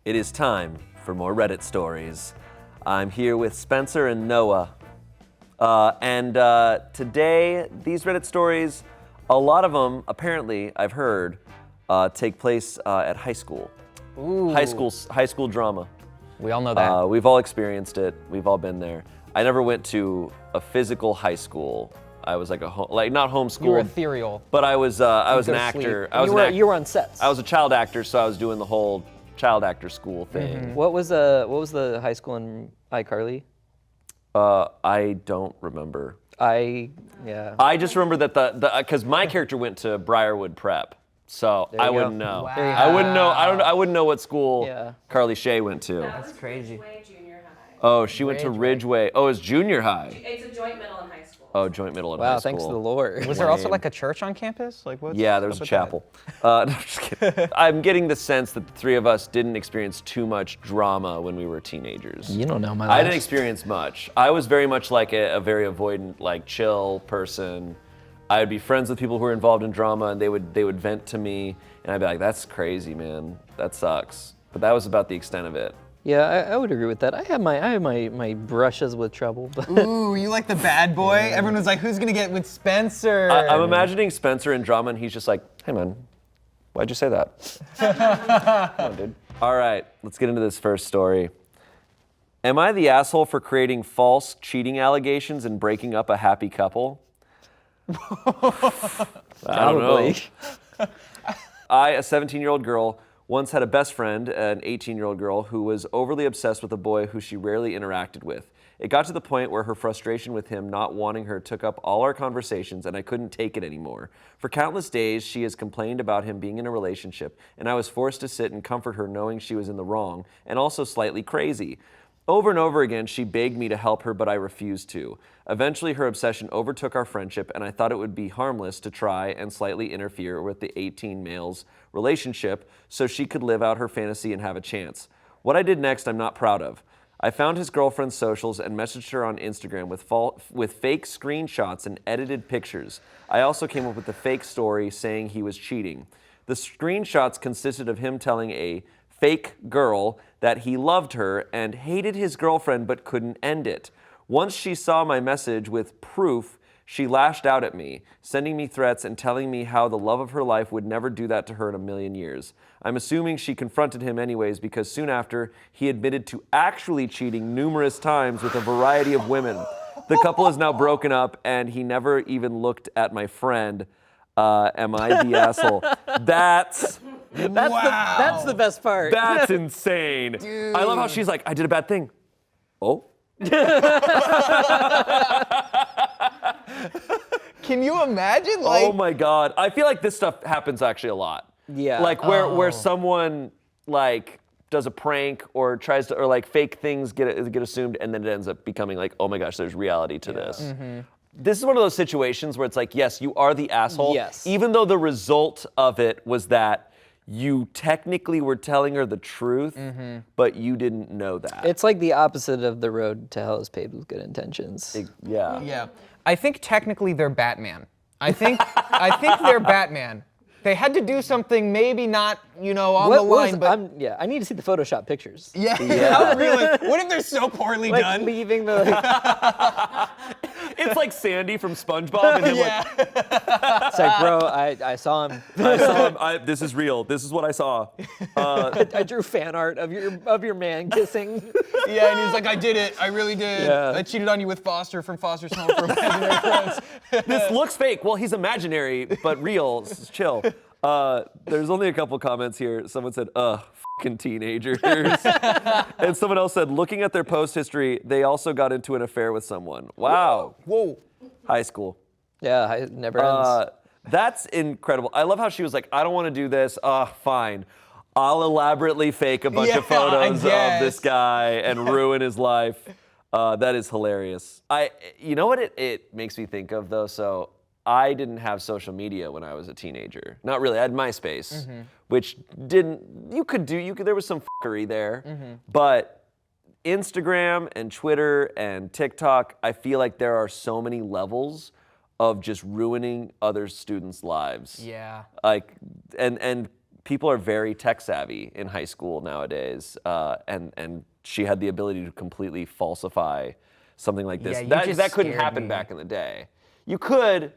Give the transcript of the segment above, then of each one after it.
It is time for more Reddit stories. I'm here with Spencer and Noah. Today, these Reddit stories, a lot of them, apparently, I've heard, take place at high school. Ooh. High school drama. We all know that. We've all experienced it. We've all been there. I never went to a physical high school. I was like not homeschooled. You were ethereal. But I was an actor. You were on sets. I was a child actor, so I was doing the whole child actor school thing. Mm-hmm. What was the high school in iCarly? I don't remember. I just remember that because my character went to Briarwood Prep, so I wouldn't know. Wow. I wouldn't know. I wouldn't know what school Carly Shay went to. That's crazy. Ridgeway Junior High. Oh, she went to Ridgeway. Oh, it's junior high. It's a joint middle and high school. Oh, joint middle and high school. Wow, thanks to the Lord. Was there also like a church on campus? Like what? Yeah, there was a chapel. No, I'm just kidding. I'm getting the sense that the three of us didn't experience too much drama when we were teenagers. You don't know my life. I didn't experience much. I was very much like a very avoidant, like chill person. I would be friends with people who were involved in drama, and they would vent to me, and I'd be like, "That's crazy, man. That sucks." But that was about the extent of it. Yeah, I would agree with that. I have my brushes with trouble. But Ooh, you like the bad boy? Everyone was like, who's gonna get with Spencer? I'm imagining Spencer in drama, and he's just like, "Hey, man, why'd you say that?" Come on, dude. All right, let's get into this first story. Am I the asshole for creating false cheating allegations and breaking up a happy couple? I don't know. I, a 17-year-old girl, once had a best friend, an 18-year-old girl, who was overly obsessed with a boy who she rarely interacted with. It got to the point where her frustration with him not wanting her took up all our conversations, and I couldn't take it anymore. For countless days, she has complained about him being in a relationship, and I was forced to sit and comfort her knowing she was in the wrong, and also slightly crazy. Over and over again, she begged me to help her, but I refused to. Eventually, her obsession overtook our friendship, and I thought it would be harmless to try and slightly interfere with the 18 male's relationship so she could live out her fantasy and have a chance. What I did next, I'm not proud of. I found his girlfriend's socials and messaged her on Instagram with fake screenshots and edited pictures. I also came up with a fake story saying he was cheating. The screenshots consisted of him telling a fake girl that he loved her and hated his girlfriend but couldn't end it. Once she saw my message with proof, she lashed out at me, sending me threats and telling me how the love of her life would never do that to her in a million years. I'm assuming she confronted him anyways because soon after, he admitted to actually cheating numerous times with a variety of women. The couple is now broken up and he never even looked at my friend. Am I the asshole? That's the best part. That's insane. Dude. I love how she's like, I did a bad thing. Oh? Can you imagine? Oh my God. I feel like this stuff happens actually a lot. Yeah. Like where someone like does a prank or tries to, or like fake things get assumed and then it ends up becoming like, oh my gosh, there's reality to this. Mm-hmm. This is one of those situations where it's like, yes, you are the asshole. Yes. Even though the result of it was that you technically were telling her the truth, but you didn't know that. It's like the opposite of the road to hell is paved with good intentions. Yeah. Yeah. I think technically they're Batman. I think they're Batman. They had to do something maybe not, on the line, but... I need to see the Photoshop pictures. Yeah. Really. What if they're so poorly Like done? leaving the... It's like Sandy from SpongeBob and him It's like, bro, I saw him. I saw him. This is real. This is what I saw. I drew fan art of your man kissing. Yeah, and he's like, I did it. I really did. Yeah. I cheated on you with Foster from Foster's Home for Imaginary Friends. This looks fake. Well, he's imaginary, but real. Chill. There's only a couple comments here. Someone said, fucking teenagers. And someone else said, looking at their post history, they also got into an affair with someone. Wow. Whoa. High school. Yeah, it never ends. That's incredible. I love how she was like, I don't want to do this. Fine. I'll elaborately fake a bunch of photos of this guy and ruin his life. That is hilarious. You know what it makes me think of though? So I didn't have social media when I was a teenager. Not really. I had MySpace, which there was some fuckery there, but Instagram and Twitter and TikTok, I feel like there are so many levels of just ruining other students' lives. Yeah. Like, and people are very tech savvy in high school nowadays, and she had the ability to completely falsify something like this. Yeah, you just that couldn't scared happen me. back in the day. You could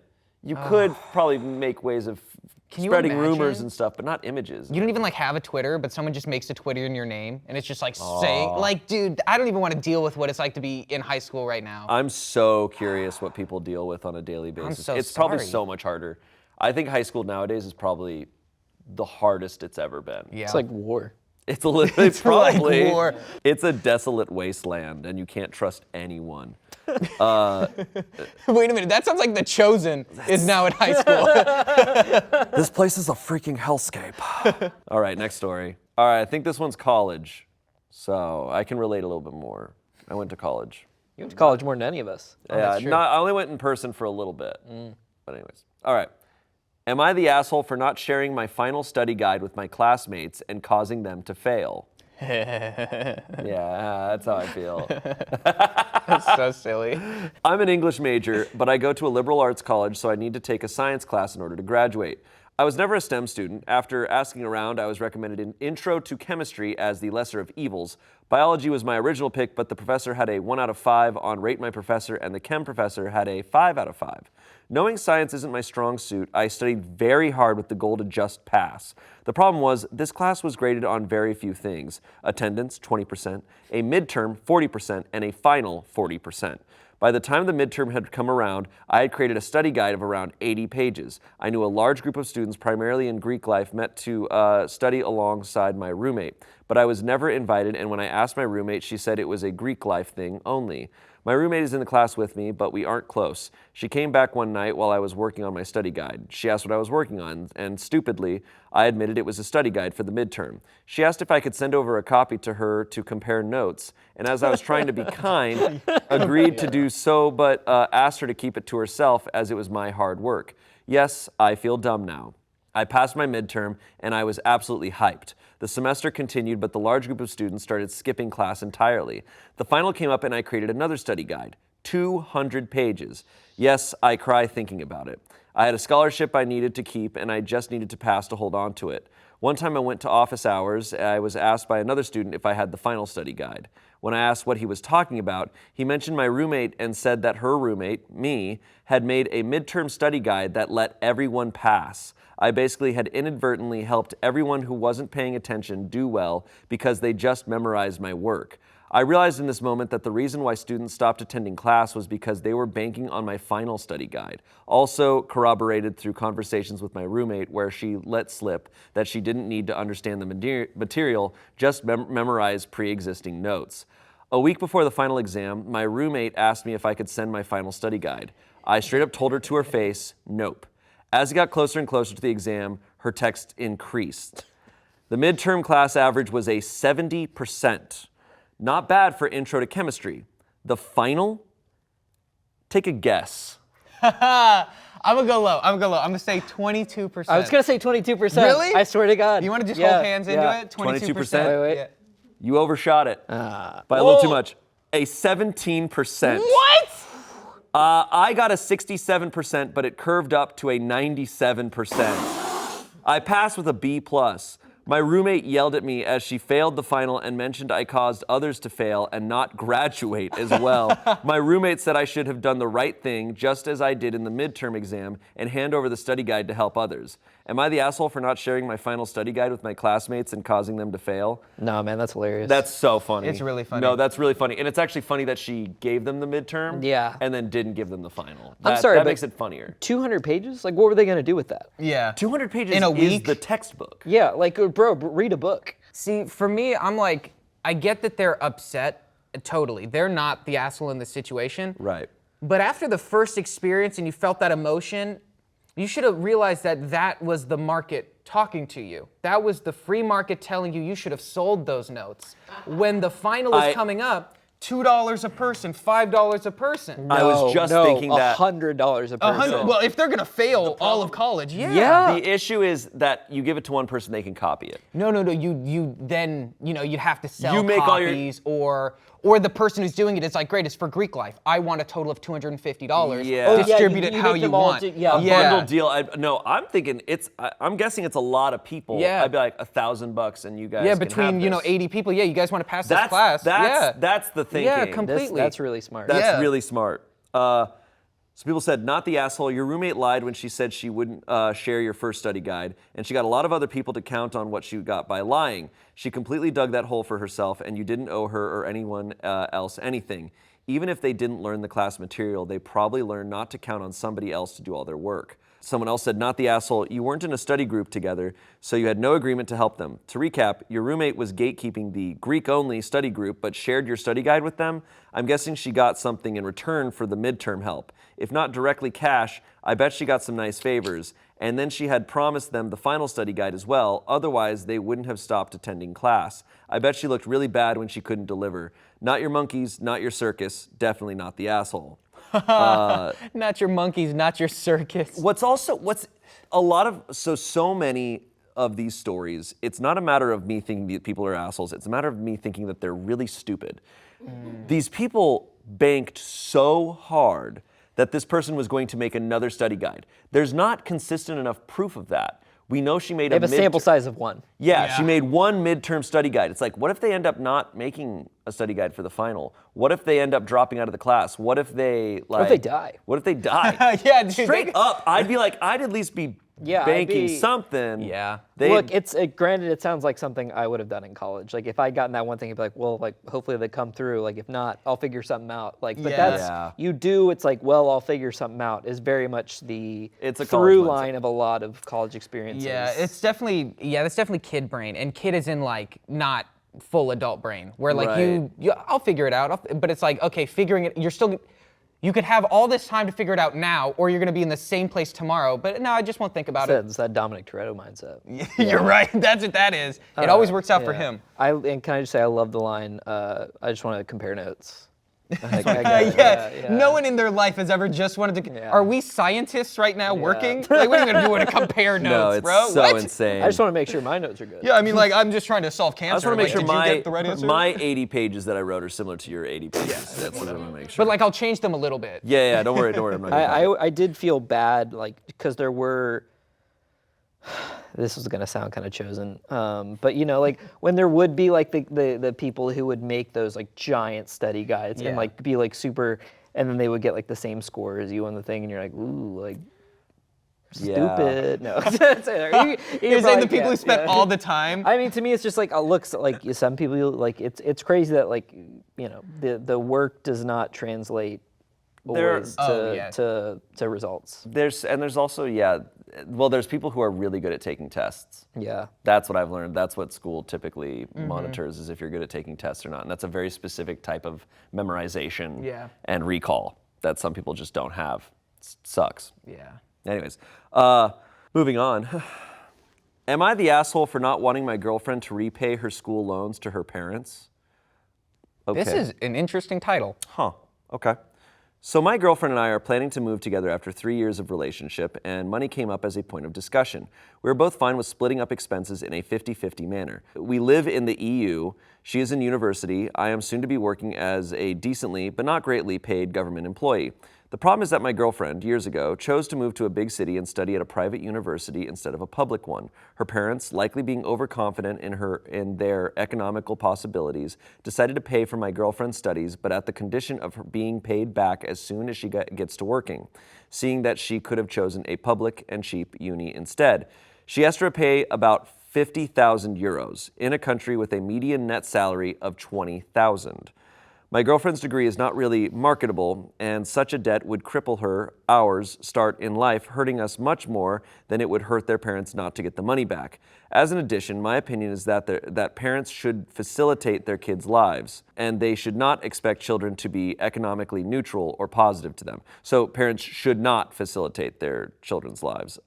probably make ways of Can you spreading rumors imagine? and stuff, but not images. You don't even like have a Twitter, but someone just makes a Twitter in your name, and it's just like saying, like, dude, I don't even want to deal with what it's like to be in high school right now. I'm so curious what people deal with on a daily basis. so It's probably sorry. so much harder. I think high school nowadays is probably the hardest it's ever been. Yeah. It's like war. It's literally It's like probably war. It's a desolate wasteland, and you can't trust anyone. Wait a minute, that sounds like The Chosen is now in high school. This place is a freaking hellscape. All right, next story. All right, I think this one's college, so I can relate a little bit more. I went to college. You went to college more than any of us. Yeah, true. I only went in person for a little bit. But anyways, all right. Am I the asshole for not sharing my final study guide with my classmates and causing them to fail? Yeah, that's how I feel. That's so silly. I'm an English major, but I go to a liberal arts college, so I need to take a science class in order to graduate. I was never a STEM student. After asking around, I was recommended an intro to chemistry as the lesser of evils. Biology was my original pick, but the professor had a 1 out of 5 on Rate My Professor, and the chem professor had a 5 out of 5. Knowing science isn't my strong suit, I studied very hard with the goal to just pass. The problem was, this class was graded on very few things. Attendance, 20%, a midterm, 40%, and a final, 40%. By the time the midterm had come around, I had created a study guide of around 80 pages. I knew a large group of students, primarily in Greek life, met to study alongside my roommate. But I was never invited, and when I asked my roommate, she said it was a Greek life thing only. My roommate is in the class with me, but we aren't close. She came back one night while I was working on my study guide. She asked what I was working on, and stupidly, I admitted it was a study guide for the midterm. She asked if I could send over a copy to her to compare notes, and as I was trying to be kind, agreed to do so, but asked her to keep it to herself as it was my hard work. Yes, I feel dumb now. I passed my midterm, and I was absolutely hyped. The semester continued, but the large group of students started skipping class entirely. The final came up, and I created another study guide. 200 pages. Yes, I cry thinking about it. I had a scholarship I needed to keep, and I just needed to pass to hold on to it. One time I went to office hours, I was asked by another student if I had the final study guide. When I asked what he was talking about, he mentioned my roommate and said that her roommate, me, had made a midterm study guide that let everyone pass. I basically had inadvertently helped everyone who wasn't paying attention do well because they just memorized my work. I realized in this moment that the reason why students stopped attending class was because they were banking on my final study guide. Also corroborated through conversations with my roommate where she let slip that she didn't need to understand the material, just memorize pre-existing notes. A week before the final exam, my roommate asked me if I could send my final study guide. I straight up told her to her face, nope. As it got closer and closer to the exam, her text increased. The midterm class average was a 70%. Not bad for intro to chemistry. The final? Take a guess. I'm gonna go low. I'm gonna say 22%. I was gonna say 22%. Really? I swear to God. You want to just Yeah, hold hands into yeah. it? 22%? Wait. Yeah. You overshot it by a little too much. A 17%. What? I got a 67%, but it curved up to a 97%. I passed with a B+. My roommate yelled at me as she failed the final and mentioned I caused others to fail and not graduate as well. My roommate said I should have done the right thing, just as I did in the midterm exam, and hand over the study guide to help others. Am I the asshole for not sharing my final study guide with my classmates and causing them to fail? No, man, that's hilarious. That's so funny. It's really funny. No, that's really funny. And it's actually funny that she gave them the midterm Yeah. and then didn't give them the final. I'm sorry, that but makes it funnier. 200 pages? Like, what were they gonna do with that? Yeah. 200 pages In a is week? the textbook. Yeah, like, bro, read a book. See, for me, I'm like, I get that they're upset. Totally. They're not the asshole in this situation. Right. But after the first experience and you felt that emotion, you should have realized that that was the market talking to you. That was the free market telling you you should have sold those notes. When the final is coming up, $2 a person, $5 a person. I was just thinking that. $100 a person. Well, if they're gonna fail all of college, yeah. Yeah. The issue is that you give it to one person, they can copy it. No. You then you'd have to sell You make all your- copies, or the person who's doing it is like, great, it's for Greek life. I want a total of $250. Yeah. Oh, yeah, Distribute it you how make you them all want. yeah. A bundle deal. I'm thinking I'm guessing it's a lot of people. Yeah. I'd be like $1,000 and you guys. Yeah, can between have this. 80 people. Yeah, you guys want to pass this class? That's the thinking. Yeah, completely. That's really smart. That's Yeah. really smart. So people said, not the asshole. Your roommate lied when she said she wouldn't share your first study guide, and she got a lot of other people to count on what she got by lying. She completely dug that hole for herself, and you didn't owe her or anyone else anything. Even if they didn't learn the class material, they probably learned not to count on somebody else to do all their work. Someone else said, not the asshole. You weren't in a study group together, so you had no agreement to help them. To recap, your roommate was gatekeeping the Greek-only study group, but shared your study guide with them. I'm guessing she got something in return for the midterm help. If not directly cash, I bet she got some nice favors. And then she had promised them the final study guide as well. Otherwise, they wouldn't have stopped attending class. I bet she looked really bad when she couldn't deliver. Not your monkeys, not your circus, definitely not the asshole. Not your monkeys, not your circus. So many of these stories, it's not a matter of me thinking that people are assholes. It's a matter of me thinking that they're really stupid. These people banked so hard that this person was going to make another study guide. There's not consistent enough proof of that. We know she made They have a sample size of one. Yeah, she made one midterm study guide. It's like, what if they end up not making a study guide for the final? What if they end up dropping out of the class? What if they What if they die? What if they die? Yeah, dude, Straight up, I'd be like, I'd at least be Yeah, I'd banking be- something. Yeah. Look, granted, it sounds like something I would have done in college. Like if I'd gotten that one thing, I'd be like, well, like hopefully they come through. Like if not, I'll figure something out. Like, but Yeah. that's you do. It's like, well, I'll figure something out. Is very much the It's a college through mindset. line of a lot of college experiences. Yeah, that's definitely kid brain, and kid is in like not full adult brain, where like Right. I'll figure it out, but it's like, okay, figuring it, you could have all this time to figure it out now, or you're gonna be in the same place tomorrow, but no, I just won't think about it. It's that Dominic Toretto mindset. You're right, that's what that is. It always works out for Yeah. him. And can I just say, I love the line, I just want to compare notes. No one in their life has ever just wanted to. Yeah. Are we scientists right now working? Like, what are you gonna do to compare notes, No, it's bro? so What? insane. I just want to make sure my notes are good. Yeah, I mean, like, I'm just trying to solve cancer. I just want to make Like, sure did you get the right answer? my 80 pages that I wrote are similar to your 80 pages. That's what I want to make sure. But like, I'll change them a little bit. Yeah, don't worry. I'm not gonna I did feel bad, like, because there were, this was gonna sound kind of chosen, but you know, like when there would be like the people who would make those like giant study guides Yeah. and like be like super, and then they would get like the same score as you on the thing, and you're like, ooh, like Yeah. stupid. No, You're saying the people who spent all the time. I mean, to me, it's just like looks like some people like it's crazy that like you know the work does not translate There- always Oh, yeah. to results. There's also there's people who are really good at taking tests. Yeah. That's what I've learned. That's what school typically monitors, is if you're good at taking tests or not. And that's a very specific type of memorization Yeah. and recall that some people just don't have. Sucks. Yeah. Anyways, moving on. Am I the asshole for not wanting my girlfriend to repay her school loans to her parents? Okay. This is an interesting title. Huh, okay. So my girlfriend and I are planning to move together after 3 years of relationship, and money came up as a point of discussion. We were both fine with splitting up expenses in a 50-50 manner. We live in the EU. She is in university. I am soon to be working as a decently, but not greatly paid government employee. The problem is that my girlfriend, years ago, chose to move to a big city and study at a private university instead of a public one. Her parents, likely being overconfident in their economical possibilities, decided to pay for my girlfriend's studies, but at the condition of her being paid back as soon as she gets to working, seeing that she could have chosen a public and cheap uni instead. She asked her to pay about 50,000 euros in a country with a median net salary of 20,000. My girlfriend's degree is not really marketable, and such a debt would cripple her ours start in life, hurting us much more than it would hurt their parents not to get the money back. As an addition, my opinion is that parents should facilitate their kids' lives, and they should not expect children to be economically neutral or positive to them. So parents should not facilitate their children's lives.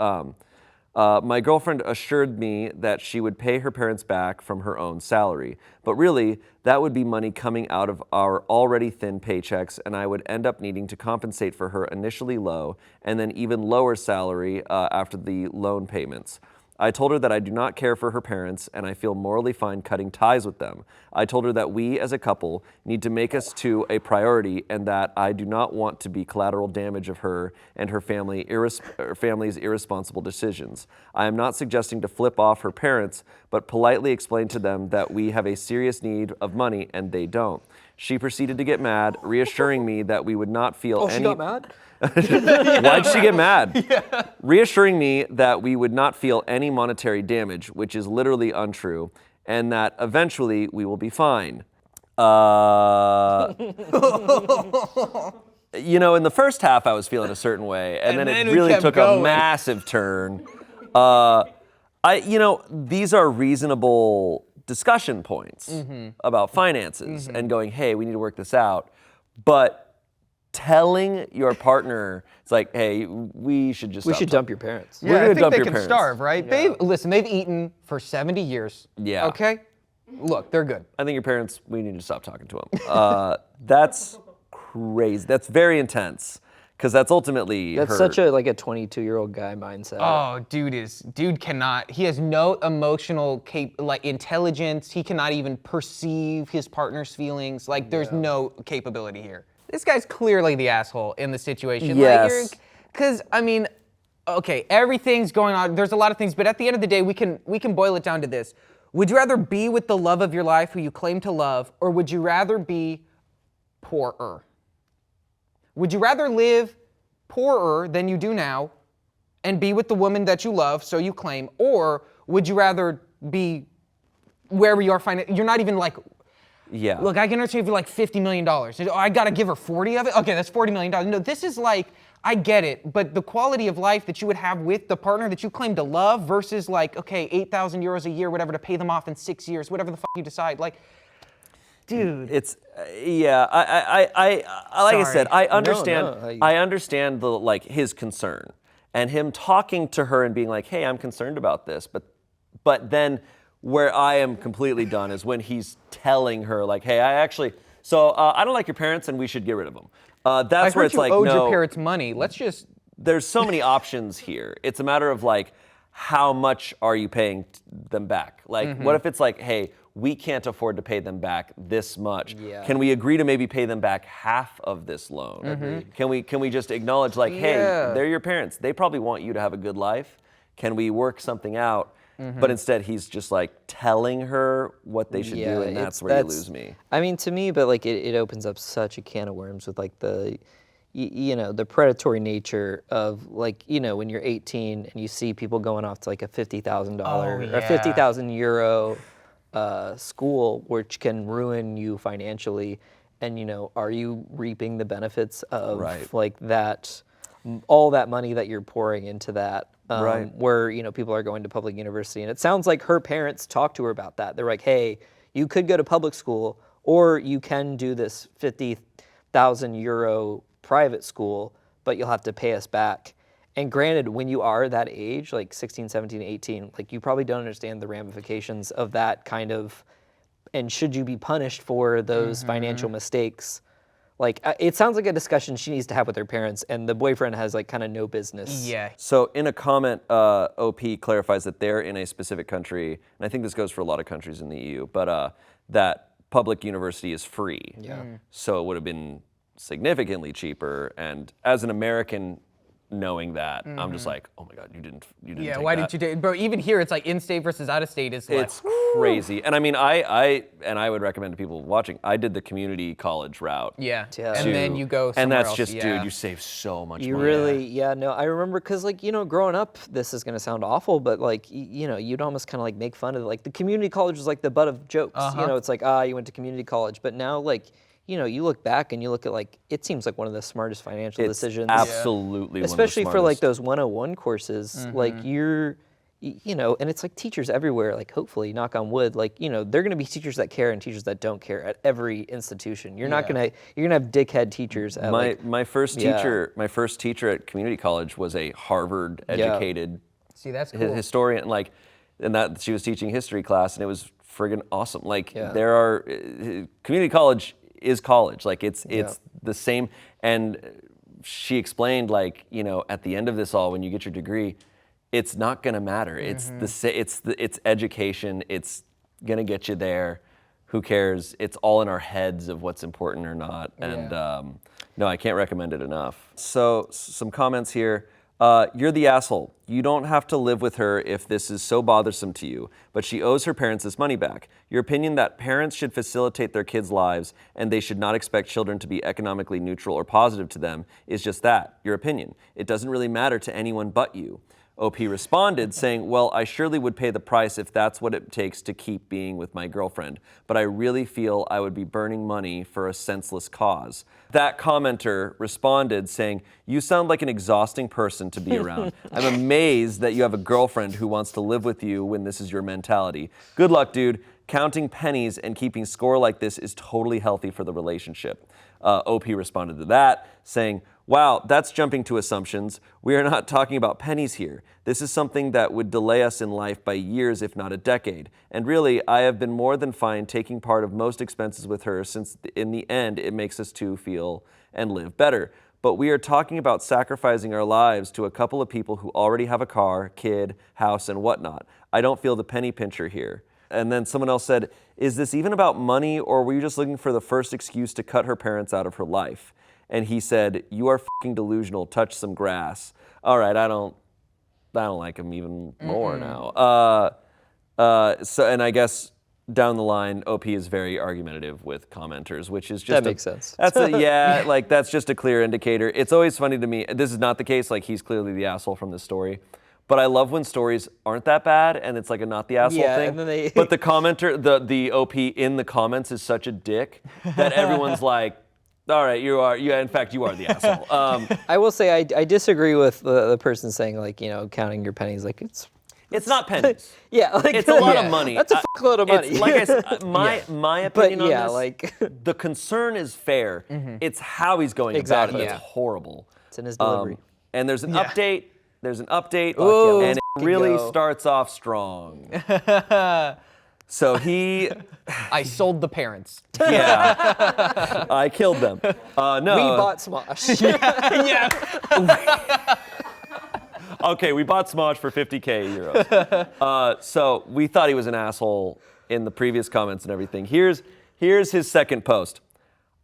My girlfriend assured me that she would pay her parents back from her own salary, but really, that would be money coming out of our already thin paychecks, and I would end up needing to compensate for her initially low and then even lower salary after the loan payments. I told her that I do not care for her parents and I feel morally fine cutting ties with them. I told her that we as a couple need to make us two a priority and that I do not want to be collateral damage of her and her family's irresponsible decisions. I am not suggesting to flip off her parents, but politely explain to them that we have a serious need of money and they don't. She proceeded to get mad, reassuring me that we would not feel She any... got mad? Why'd she get mad? Reassuring me that we would not feel any monetary damage, which is literally untrue, and that eventually we will be fine. You know, in the first half I was feeling a certain way, and then it we really kept took going. a massive turn. These are reasonable discussion points about finances and going, hey, we need to work this out. But telling your partner, it's like, hey, we should just We should dump your parents. We're Yeah, gonna I think dump they your can parents. starve, right? Listen, they've eaten for 70 years. Yeah. Okay? Look, they're good. I think your parents, we need to stop talking to them. That's crazy. That's very intense. Because that's ultimately That's her. such a 22-year-old guy mindset. Oh, dude cannot. He has no emotional intelligence. He cannot even perceive his partner's feelings. Like, there's no capability here. This guy's clearly the asshole in the situation. Yes. Because I mean, okay, everything's going on. There's a lot of things, but at the end of the day, we can boil it down to this: would you rather be with the love of your life, who you claim to love, or would you rather be poorer? Would you rather live poorer than you do now and be with the woman that you love, so you claim, or would you rather be wherever you are you're not even like, Yeah. look, I can understand if you're like $50 million. Oh, I gotta give her 40 of it? Okay, that's $40 million. No, this is like, I get it, but the quality of life that you would have with the partner that you claim to love versus like, okay, 8,000 euros a year, whatever, to pay them off in 6 years, whatever the fuck you decide. Like, dude. It's like I said, I understand. I understand the his concern and him talking to her and being like, "Hey, I'm concerned about this," but then where I am completely done is when he's telling her like, "Hey, I don't like your parents and we should get rid of them." That's where it's like, owed no. your parents money. Let's just. There's so many options here. It's a matter of like, how much are you paying them back? Like, what if it's like, hey, we can't afford to pay them back this much. Yeah. Can we agree to maybe pay them back half of this loan? Can we just acknowledge like, hey, they're your parents. They probably want you to have a good life. Can we work something out? But instead he's just like telling her what they should do, and that's where you lose me. I mean, to me, but like it opens up such a can of worms with like the predatory nature of like, when you're 18 and you see people going off to like a $50,000 or 50,000 euro school, which can ruin you financially, and are you reaping the benefits of like that, all that money that you're pouring into that, where people are going to public university, and it sounds like her parents talked to her about that. They're like, hey, you could go to public school, or you can do this 50,000 euro private school, but you'll have to pay us back. And granted, when you are that age, like 16, 17, 18, like you probably don't understand the ramifications of that kind of, and should you be punished for those financial mistakes? Like, it sounds like a discussion she needs to have with her parents, and the boyfriend has like kind of no business. Yeah. So in a comment, OP clarifies that they're in a specific country, and I think this goes for a lot of countries in the EU, but that public university is free. Yeah. So it would have been significantly cheaper, and as an American, knowing that, I'm just like, oh my God, you didn't Yeah, take why that. didn't you do it? Bro, even here, it's like in-state versus out-of-state is like, It's crazy. And I mean, I would recommend to people watching, I did the community college route. yeah. Yeah. And then you go somewhere And that's else. just, yeah. dude, you save so much You money. really, I remember, because like, growing up, this is going to sound awful, but like, you'd almost kind of like make fun of like the community college was like the butt of jokes. It's like, you went to community college, but now like, you look back and you look at like, it seems like one of the smartest financial It's decisions. absolutely one of the Especially for like smartest. those 101 courses, like and it's like teachers everywhere, like hopefully, knock on wood, like, they're going to be teachers that care and teachers that don't care at every institution. You're not going to, you're going to have dickhead teachers at My first teacher at community college was a Harvard educated See, that's cool. historian, like, and that she was teaching history class, and it was friggin' awesome. Like, Yeah. there are community college is college. Like, it's the same. And she explained, like, you know, at the end of this all, when you get your degree, it's not gonna matter. It's it's education. It's gonna get you there. Who cares? It's all in our heads of what's important or not. And no, I can't recommend it enough. So some comments here. You're the asshole. You don't have to live with her if this is so bothersome to you, but she owes her parents this money back. Your opinion that parents should facilitate their kids' lives and they should not expect children to be economically neutral or positive to them is just that, your opinion. It doesn't really matter to anyone but you. OP responded saying, well, I surely would pay the price if that's what it takes to keep being with my girlfriend, but I really feel I would be burning money for a senseless cause. That commenter responded saying, you sound like an exhausting person to be around. I'm amazed that you have a girlfriend who wants to live with you when this is your mentality. Good luck, dude. Counting pennies and keeping score like this is totally healthy for the relationship. OP responded to that, saying, wow, that's jumping to assumptions. We are not talking about pennies here. This is something that would delay us in life by years, if not a decade. And really, I have been more than fine taking part of most expenses with her, since in the end, it makes us two feel and live better. But we are talking about sacrificing our lives to a couple of people who already have a car, kid, house, and whatnot. I don't feel the penny pincher here. And then someone else said, is this even about money, or were you just looking for the first excuse to cut her parents out of her life? And he said, you are fucking delusional, touch some grass. All right, I don't like him even more now. So, and I guess down the line, OP is very argumentative with commenters, which is just That makes sense. That's like that's just a clear indicator. It's always funny to me. This is not the case. Like, he's clearly the asshole from this story. But I love when stories aren't that bad and it's like a not the asshole thing. And then But the commenter, the OP in the comments is such a dick that everyone's like, all right, you are. Yeah, in fact, you are the asshole. I will say I disagree with the person saying, like, you know, counting your pennies. Like, it's not pennies. yeah, like It's a lot of money. That's a fuckload of money. It's, like I said, my opinion on this, like the concern is fair. It's how he's going Exactly. about it Yeah. that's horrible. it's in his delivery. And there's an update. There's an update, Ooh, and it really go. starts off strong. So he, I sold the parents. yeah, I killed them. No, We bought Smosh. Yeah. okay, we bought Smosh for 50K euros. So we thought he was an asshole in the previous comments and everything. Here's his second post.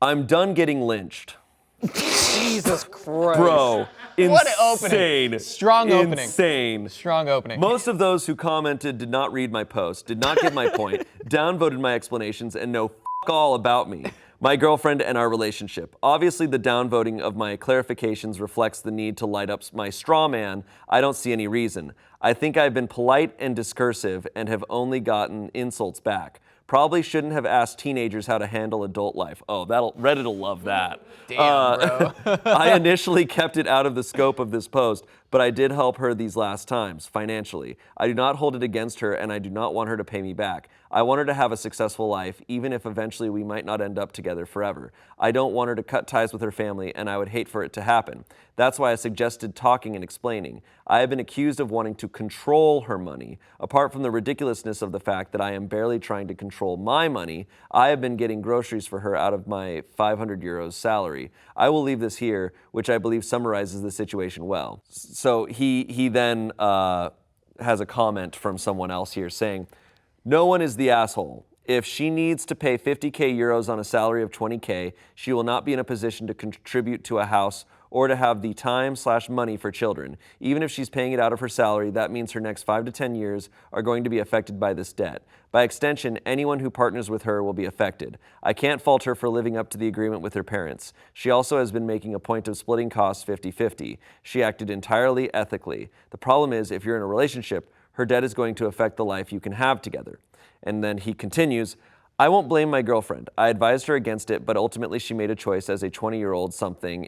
I'm done getting lynched. Jesus Christ. Bro, What an insane. opening. Strong opening. Insane. Strong opening. Most of those who commented did not read my post, did not get my point, downvoted my explanations, and know all about me, my girlfriend, and our relationship. Obviously, the downvoting of my clarifications reflects the need to light up my straw man. I don't see any reason. I think I've been polite and discursive and have only gotten insults back. Probably shouldn't have asked teenagers how to handle adult life. Oh, Reddit will love that. Damn, bro. I initially kept it out of the scope of this post, but I did help her these last times, financially. I do not hold it against her, and I do not want her to pay me back. I want her to have a successful life, even if eventually we might not end up together forever. I don't want her to cut ties with her family, and I would hate for it to happen. That's why I suggested talking and explaining. I have been accused of wanting to control her money. Apart from the ridiculousness of the fact that I am barely trying to control my money, I have been getting groceries for her out of my 500 euros salary. I will leave this here, which I believe summarizes the situation well. So he then has a comment from someone else here saying, no one is the asshole. If she needs to pay 50K euros on a salary of 20K, she will not be in a position to contribute to a house or to have the time/money for children. Even if she's paying it out of her salary, that means her next 5 to 10 years are going to be affected by this debt. By extension, anyone who partners with her will be affected. I can't fault her for living up to the agreement with her parents. She also has been making a point of splitting costs 50-50. She acted entirely ethically. The problem is, if you're in a relationship, her debt is going to affect the life you can have together. And then he continues, I won't blame my girlfriend. I advised her against it, but ultimately she made a choice as a 20-year-old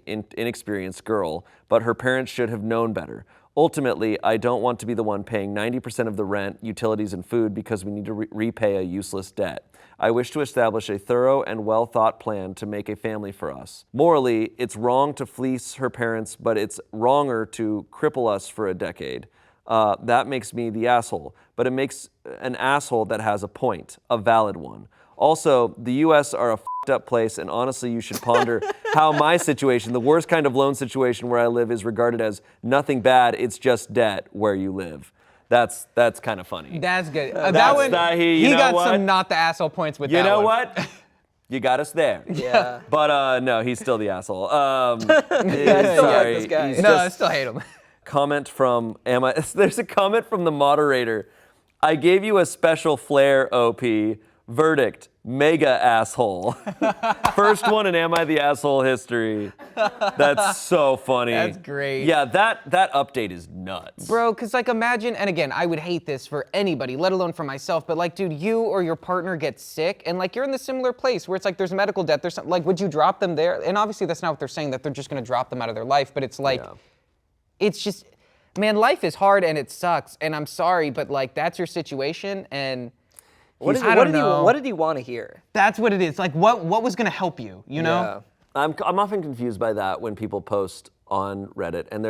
inexperienced girl, but her parents should have known better. Ultimately, I don't want to be the one paying 90% of the rent, utilities, and food because we need to repay a useless debt. I wish to establish a thorough and well-thought plan to make a family for us. Morally, it's wrong to fleece her parents, but it's wronger to cripple us for a decade. That makes me the asshole. But it makes an asshole that has a point, a valid one. Also, the U.S. are a f***ed up place, and honestly, you should ponder how my situation, the worst kind of lone situation where I live, is regarded as nothing bad, it's just debt where you live. That's kind of funny. That's good. You he know got what? some not the asshole points with that You know one. what? You got us there. Yeah. But no, he's still the asshole. I still like this guy. he's No, I just- still hate him. Comment from there's a comment from the moderator. I gave you a special flair, OP. Verdict, mega asshole. First one in Am I the Asshole history. That's so funny. That's great. Yeah, that update is nuts. Bro, because like imagine, and again, I would hate this for anybody, let alone for myself, but like, dude, you or your partner gets sick and like you're in the similar place where it's like there's medical debt, there's something, like, would you drop them there? And obviously that's not what they're saying, that they're just gonna drop them out of their life, but it's like, it's just, man, life is hard and it sucks, and I'm sorry, but like that's your situation, and What did he want to hear? that's what it is. Like, what was gonna help you, you know? I'm often confused by that when people post on Reddit and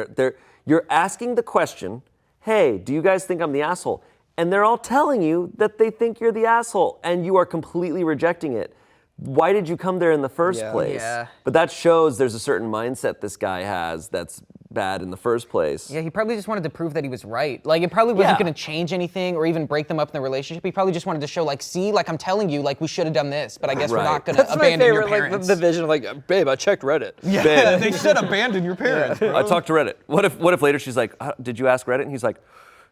you're asking the question, hey, do you guys think I'm the asshole? And they're all telling you that they think you're the asshole and you are completely rejecting it. Why did you come there in the first place? Yeah. But that shows there's a certain mindset this guy has that's bad in the first place. Yeah, he probably just wanted to prove that he was right. Like, it probably wasn't Yeah. gonna change anything or even break them up in the relationship. He probably just wanted to show, like, see, like, I'm telling you, like, we should have done this, but I guess we're Right. not gonna That's my abandon your favorite, like parents. the vision of like, babe, I checked Reddit. Yeah, they should abandon your parents. bro. I talked to Reddit. What if later she's like, did you ask Reddit? And he's like,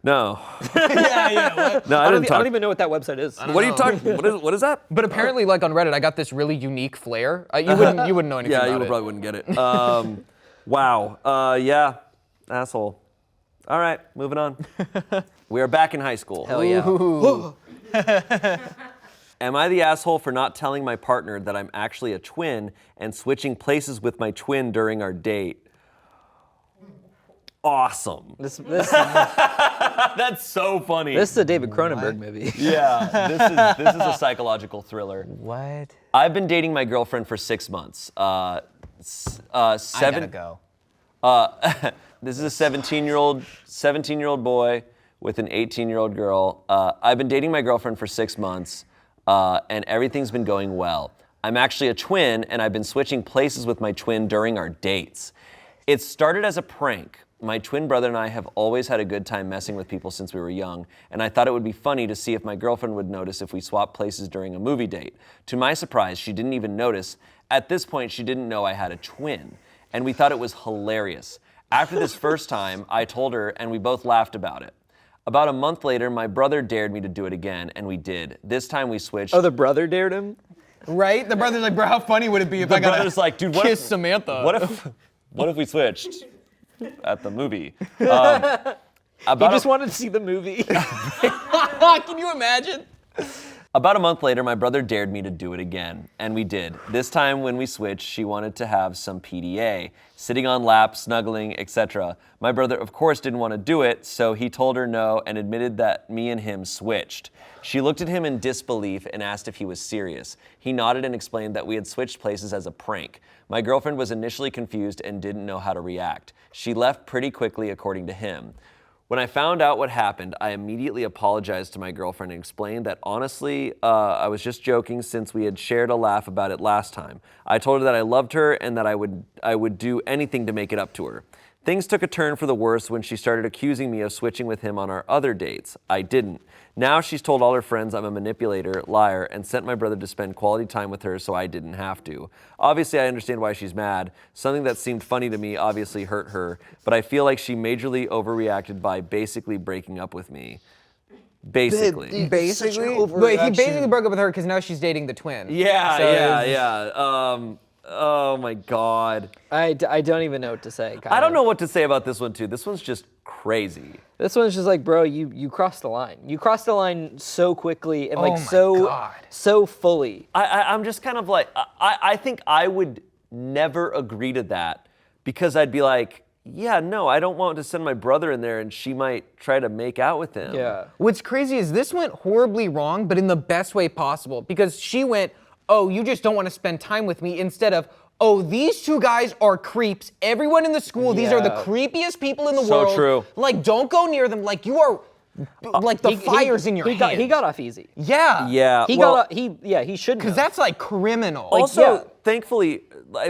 no. yeah. No, I I didn't talk. don't even know what that website is. What are you talking? What is that? But apparently, like, on Reddit, I got this really unique flair. You wouldn't know anything Yeah, about you it. probably wouldn't get it. Wow. Yeah, asshole. All right, moving on. We are back in high school. Hell yeah. Am I the asshole for not telling my partner that I'm actually a twin and switching places with my twin during our date? Awesome. This That's so funny. is a David Cronenberg movie. Yeah, this is a psychological thriller. What? I've been dating my girlfriend for 6 months. I gotta go. This is a 17-year-old boy with an 18-year-old girl. I've been dating my girlfriend for 6 months, and everything's been going well. I'm actually a twin, and I've been switching places with my twin during our dates. It started as a prank. My twin brother and I have always had a good time messing with people since we were young, and I thought it would be funny to see if my girlfriend would notice if we swapped places during a movie date. To my surprise, she didn't even notice. At this point, she didn't know I had a twin, and we thought it was hilarious. After this first time, I told her, and we both laughed about it. About a month later, my brother dared me to do it again, and we did. This time we switched. Oh, the brother dared him? Right? The brother's like, bro, how funny would it be if I got brother's like, dude, kiss Samantha? What if we switched at the movie? He just wanted to see the movie. Can you imagine? About a month later, my brother dared me to do it again, and we did. This time when we switched, she wanted to have some PDA, sitting on lap, snuggling, etc. My brother, of course, didn't want to do it, so he told her no and admitted that me and him switched. She looked at him in disbelief and asked if he was serious. He nodded and explained that we had switched places as a prank. My girlfriend was initially confused and didn't know how to react. She left pretty quickly, according to him. When I found out what happened, I immediately apologized to my girlfriend and explained that honestly, I was just joking since we had shared a laugh about it last time. I told her that I loved her and that I would do anything to make it up to her. Things took a turn for the worse when she started accusing me of switching with him on our other dates. I didn't. Now she's told all her friends I'm a manipulator, liar, and sent my brother to spend quality time with her so I didn't have to. Obviously, I understand why she's mad. Something that seemed funny to me obviously hurt her, but I feel like she majorly overreacted by basically breaking up with me. Basically. Basically? Wait, he basically broke up with her because now she's dating the twin. Yeah. Oh my God. I don't even know what to say. I don't know what to say about this one too. This one's just crazy. This one's just like, bro, you crossed the line. You crossed the line so quickly and Oh like my so fully. I'm just kind of like, I think I would never agree to that because I'd be like, yeah, no, I don't want to send my brother in there and she might try to make out with him. Yeah. What's crazy is this went horribly wrong, but in the best way possible, because she went, oh, you just don't want to spend time with me, instead of, oh, these two guys are creeps. Everyone in the school, these are the creepiest people in the So world. true. Like, don't go near them. Like, you are, like, the fire's in your hand. He got off easy. Yeah. Yeah. He well, got he shouldn't. Because that's, like, criminal. Also, thankfully,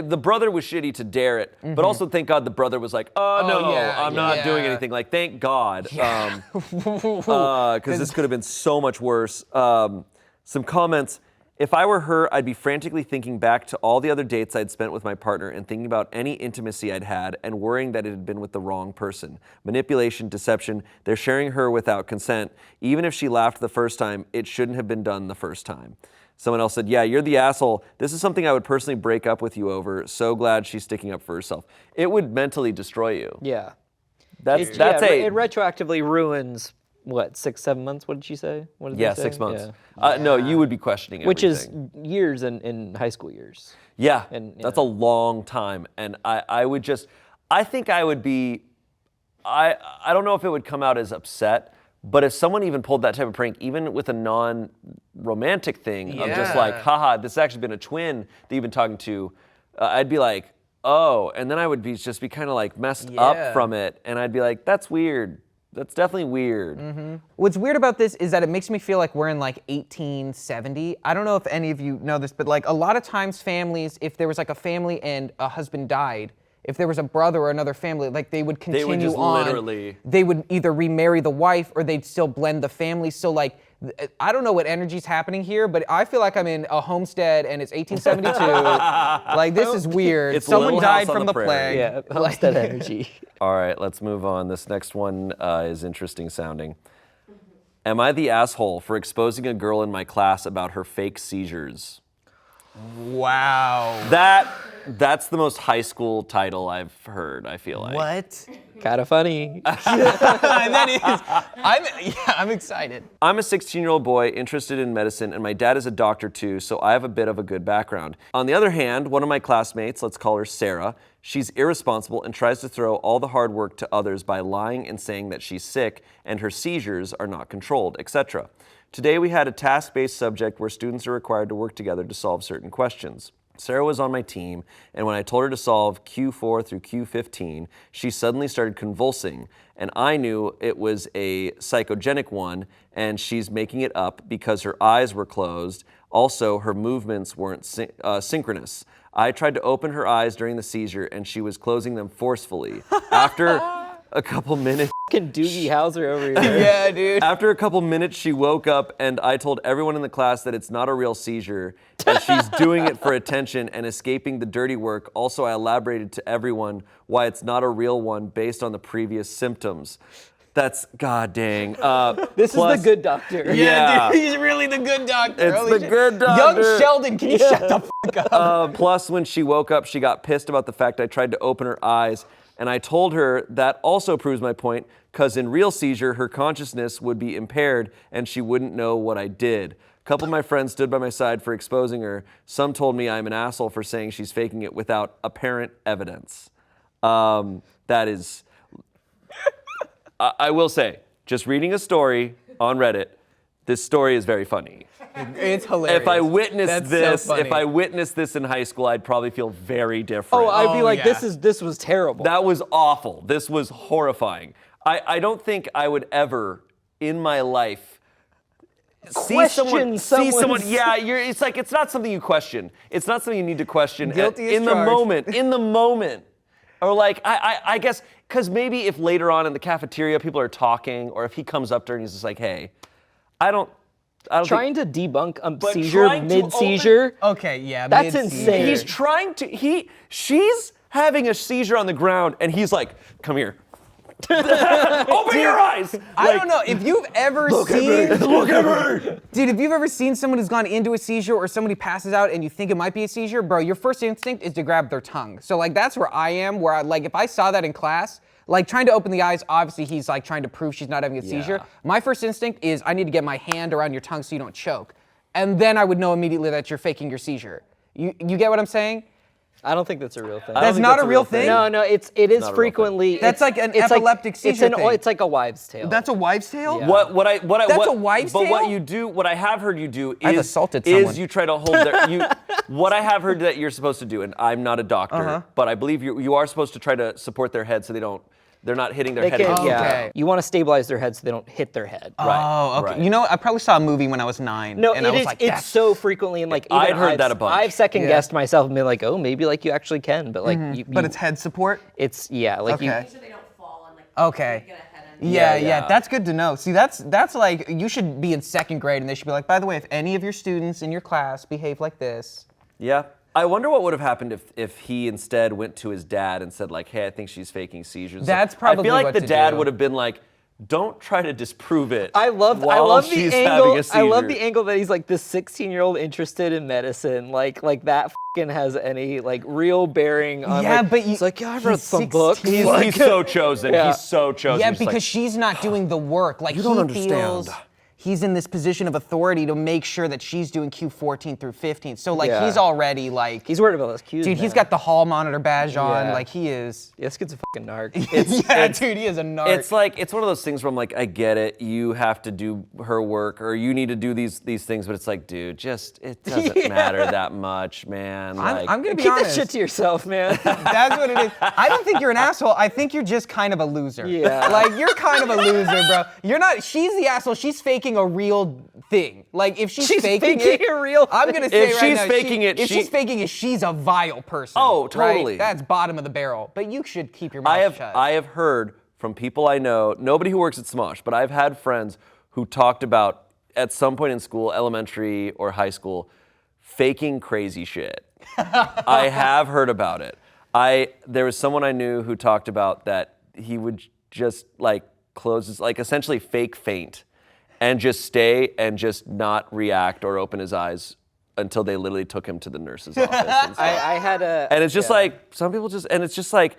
the brother was shitty to dare it, but also thank God the brother was like, oh no, yeah, I'm not doing anything. Like, thank God. Because this could have been so much worse. Some comments. If I were her, I'd be frantically thinking back to all the other dates I'd spent with my partner and thinking about any intimacy I'd had and worrying that it had been with the wrong person. Manipulation, deception, they're sharing her without consent. Even if she laughed the first time, it shouldn't have been done the first time. Someone else said, yeah, you're the asshole. This is something I would personally break up with you over. So glad she's sticking up for herself. It would mentally destroy you. Yeah. It retroactively ruins what, 6-7 months? What did she say? What did they say? 6 months. Yeah. No, you would be questioning Which everything. is years in high school years. Yeah, And, that's a long time. And I would just, I think I would be, I don't know if it would come out as upset, but if someone even pulled that type of prank, even with a non-romantic thing of just like, haha, this has actually been a twin that you've been talking to, I'd be like, oh, and then I would just be kind of like messed up from it. And I'd be like, that's weird. That's definitely weird. What's weird about this is that it makes me feel like we're in like 1870. I don't know if any of you know this, but like a lot of times families, if there was like a family and a husband died, if there was a brother or another family, like they would continue They would just on. literally. They would either remarry the wife or they'd still blend the family. So like, I don't know what energy's happening here, but I feel like I'm in a homestead and it's 1872. Like this is weird. It's Someone Little House died on from the the Prairie. plague. Yeah, homestead energy. All right, let's move on. This next one is interesting sounding. Am I the asshole for exposing a girl in my class about her fake seizures? Wow. That's the most high school title I've heard, I feel like. What? Kind of funny. That is. I'm excited. I'm a 16-year-old boy interested in medicine, and my dad is a doctor too, so I have a bit of a good background. On the other hand, one of my classmates, let's call her Sarah, she's irresponsible and tries to throw all the hard work to others by lying and saying that she's sick and her seizures are not controlled, etc. Today we had a task-based subject where students are required to work together to solve certain questions. Sarah was on my team, and when I told her to solve Q4 through Q15, she suddenly started convulsing, and I knew it was a psychogenic one, and she's making it up because her eyes were closed. Also, her movements weren't synchronous. I tried to open her eyes during the seizure, and she was closing them forcefully. After a couple minutes, Fucking Doogie Howser over here. Yeah, dude. After a couple minutes, she woke up, and I told everyone in the class that it's not a real seizure, and she's doing it for attention and escaping the dirty work. Also, I elaborated to everyone why it's not a real one based on the previous symptoms. That's, god dang. This is the good doctor. Yeah. Dude, he's really the good doctor. It's Holy the shit. good doctor. Young Sheldon, can you shut the fuck up? Plus, when she woke up, she got pissed about the fact I tried to open her eyes, and I told her that also proves my point, because in real seizure, her consciousness would be impaired and she wouldn't know what I did. A couple of my friends stood by my side for exposing her. Some told me I'm an asshole for saying she's faking it without apparent evidence. That is, I will say, just reading a story on Reddit, this story is very funny. It's hilarious. If I witnessed That's this, so funny. if I witnessed this in high school, I'd probably feel very different. Oh, I'd be Oh, like, yeah. this was terrible. That was awful. This was horrifying. I don't think I would ever in my life see someone. Yeah, it's like it's not something you question. It's not something you need to question Guilty as in the charged. moment. In the moment, or like I guess because maybe if later on in the cafeteria people are talking, or if he comes up to her and he's just like, hey, I don't. Trying to debunk a But seizure trying to mid-seizure. Okay, yeah. That's mid-seizure. insane. He's trying to. She's having a seizure on the ground, and he's like, come here. Open your eyes! I don't know if you've ever seen. Look at me! Dude, if you've ever seen someone who's gone into a seizure or somebody passes out and you think it might be a seizure, bro, your first instinct is to grab their tongue. So like that's where I am, where I, like if I saw that in class, like trying to open the eyes, obviously he's like trying to prove she's not having a seizure. Yeah. My first instinct is I need to get my hand around your tongue so you don't choke. And then I would know immediately that you're faking your seizure. You get what I'm saying? I don't think that's a real thing. That's not a real thing? No, it is not a real frequently. That's like an epileptic seizure thing. It's like a wives' tale. That's a wives' tale? Yeah. That's a wives' But tale? what you do, what I have heard you do is, I've assaulted someone. is you try to hold their, What I have heard that you're supposed to do, and I'm not a doctor, but I believe you are supposed to try to support their head so they're not hitting their head. Okay. You want to stabilize their head so they don't hit their head. Oh, okay. right. You know, I probably saw a movie when I was 9. No, and I was like, it's so frequently, and like, even I'd heard that a bunch. I've second guessed myself and been like, oh, maybe like you actually can, but like, but it's head support? it's, yeah, like Okay. you, Make sure they don't fall and like Okay. get a head on. Yeah, that's good to know. See, that's like, you should be in 2nd grade and they should be like, by the way, if any of your students in your class behave like this. Yeah. I wonder what would have happened if he instead went to his dad and said like, hey, I think she's faking seizures. That's probably I feel like what the to dad do. would have been like, don't try to disprove it. I love while the she's angle. having a seizure. I love the angle that he's like this 16-year-old interested in medicine, like that fucking has any like real bearing on. Yeah, like, but it's like I've read he's some books. 16. He's so chosen. Yeah. He's so chosen. Yeah, He's because like, she's not doing the work. Like, You don't he understand. feels he's in this position of authority to make sure that she's doing Q14 through 15. So like, Yeah. he's already like, He's worried about those cues. dude, he's now. got the hall monitor badge on. Yeah. Like, he is. Yeah, this kid's a fucking narc. Yeah, dude, he is a narc. it's like it's one of those things where I'm like, I get it. You have to do her work, or you need to do these things, but it's like, dude, just it doesn't matter that much, man. Like, I'm gonna be Keep honest. that shit to yourself, man. That's what it is. I don't think you're an asshole. I think you're just kind of a loser. Yeah. Like, you're kind of a loser, bro. You're not, she's the asshole. She's faking a real thing. Like, if she's faking it, a real I'm thing. gonna say If right she's now, faking it, if she- she's faking it, she's a vile person. Oh, right? totally. That's bottom of the barrel. But you should keep your mouth shut. I have heard from people I know, nobody who works at Smosh, but I've had friends who talked about at some point in school, elementary or high school, faking crazy shit. I have heard about it. There was someone I knew who talked about that he would just like close his, like essentially fake faint and just stay and just not react or open his eyes until they literally took him to the nurse's office. And stuff. I had a. And it's just like, some people just, and it's just like,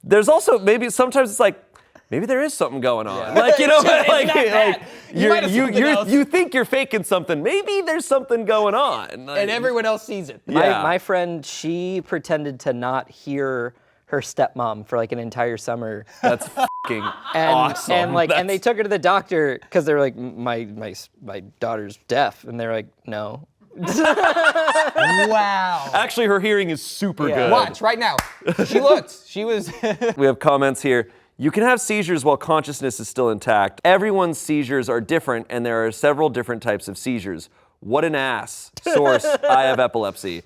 there's also maybe sometimes it's like, maybe there is something going on. Like, you know, like you think you're faking something. Maybe there's something going on. Like, and everyone else sees it. Yeah. My friend, she pretended to not hear her stepmom for like an entire summer. That's fucking And, awesome. and they took her to the doctor because they were like, my daughter's deaf, and they're like, no. Wow. Actually, her hearing is super Yeah. good. Watch right now. She looked. She was. We have comments here. You can have seizures while consciousness is still intact. Everyone's seizures are different, and there are several different types of seizures. What an ass. Source, I have epilepsy.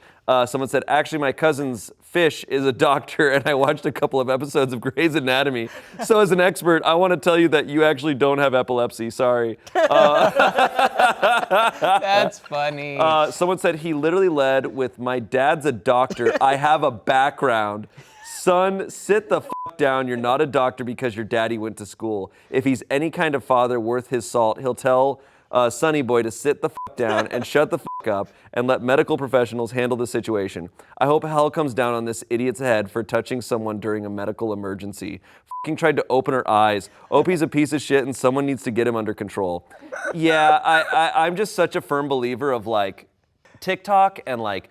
Someone said, actually, my cousin's fish is a doctor, and I watched a couple of episodes of Grey's Anatomy. So as an expert, I want to tell you that you actually don't have epilepsy. Sorry. That's funny. Someone said, he literally led with, my dad's a doctor. I have a background. Son, sit the fuck down. You're not a doctor because your daddy went to school. If he's any kind of father worth his salt, he'll tell Sonny Boy to sit the fuck down and shut the fuck up and let medical professionals handle the situation. I hope hell comes down on this idiot's head for touching someone during a medical emergency. Fucking tried to open her eyes. Opie's a piece of shit and someone needs to get him under control. Yeah, I'm just such a firm believer of like TikTok and like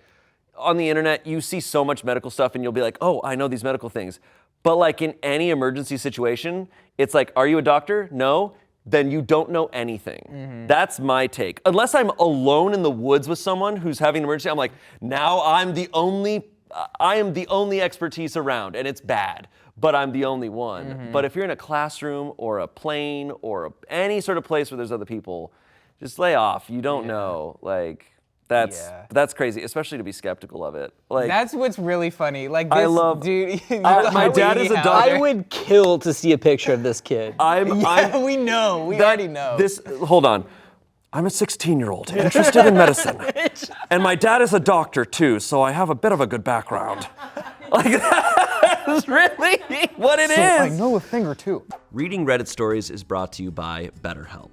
on the internet, you see so much medical stuff and you'll be like, oh, I know these medical things. But like in any emergency situation, it's like, are you a doctor? No. Then you don't know anything. Mm-hmm. That's my take. Unless I'm alone in the woods with someone who's having an emergency, I'm like, now I am the only expertise around, and it's bad, but I'm the only one. Mm-hmm. But if you're in a classroom or a plane or any sort of place where there's other people, just lay off. You don't know. Like, that's crazy, especially to be skeptical of it. Like, That's what's really funny. Like, this I love- dude. my dad is a doctor. I would kill to see a picture of this kid. Yeah, we know. We already know. Hold on. I'm a 16-year-old interested in medicine. And my dad is a doctor too, so I have a bit of a good background. Like, that's really what it is. I know a thing or two. Reading Reddit stories is brought to you by BetterHelp.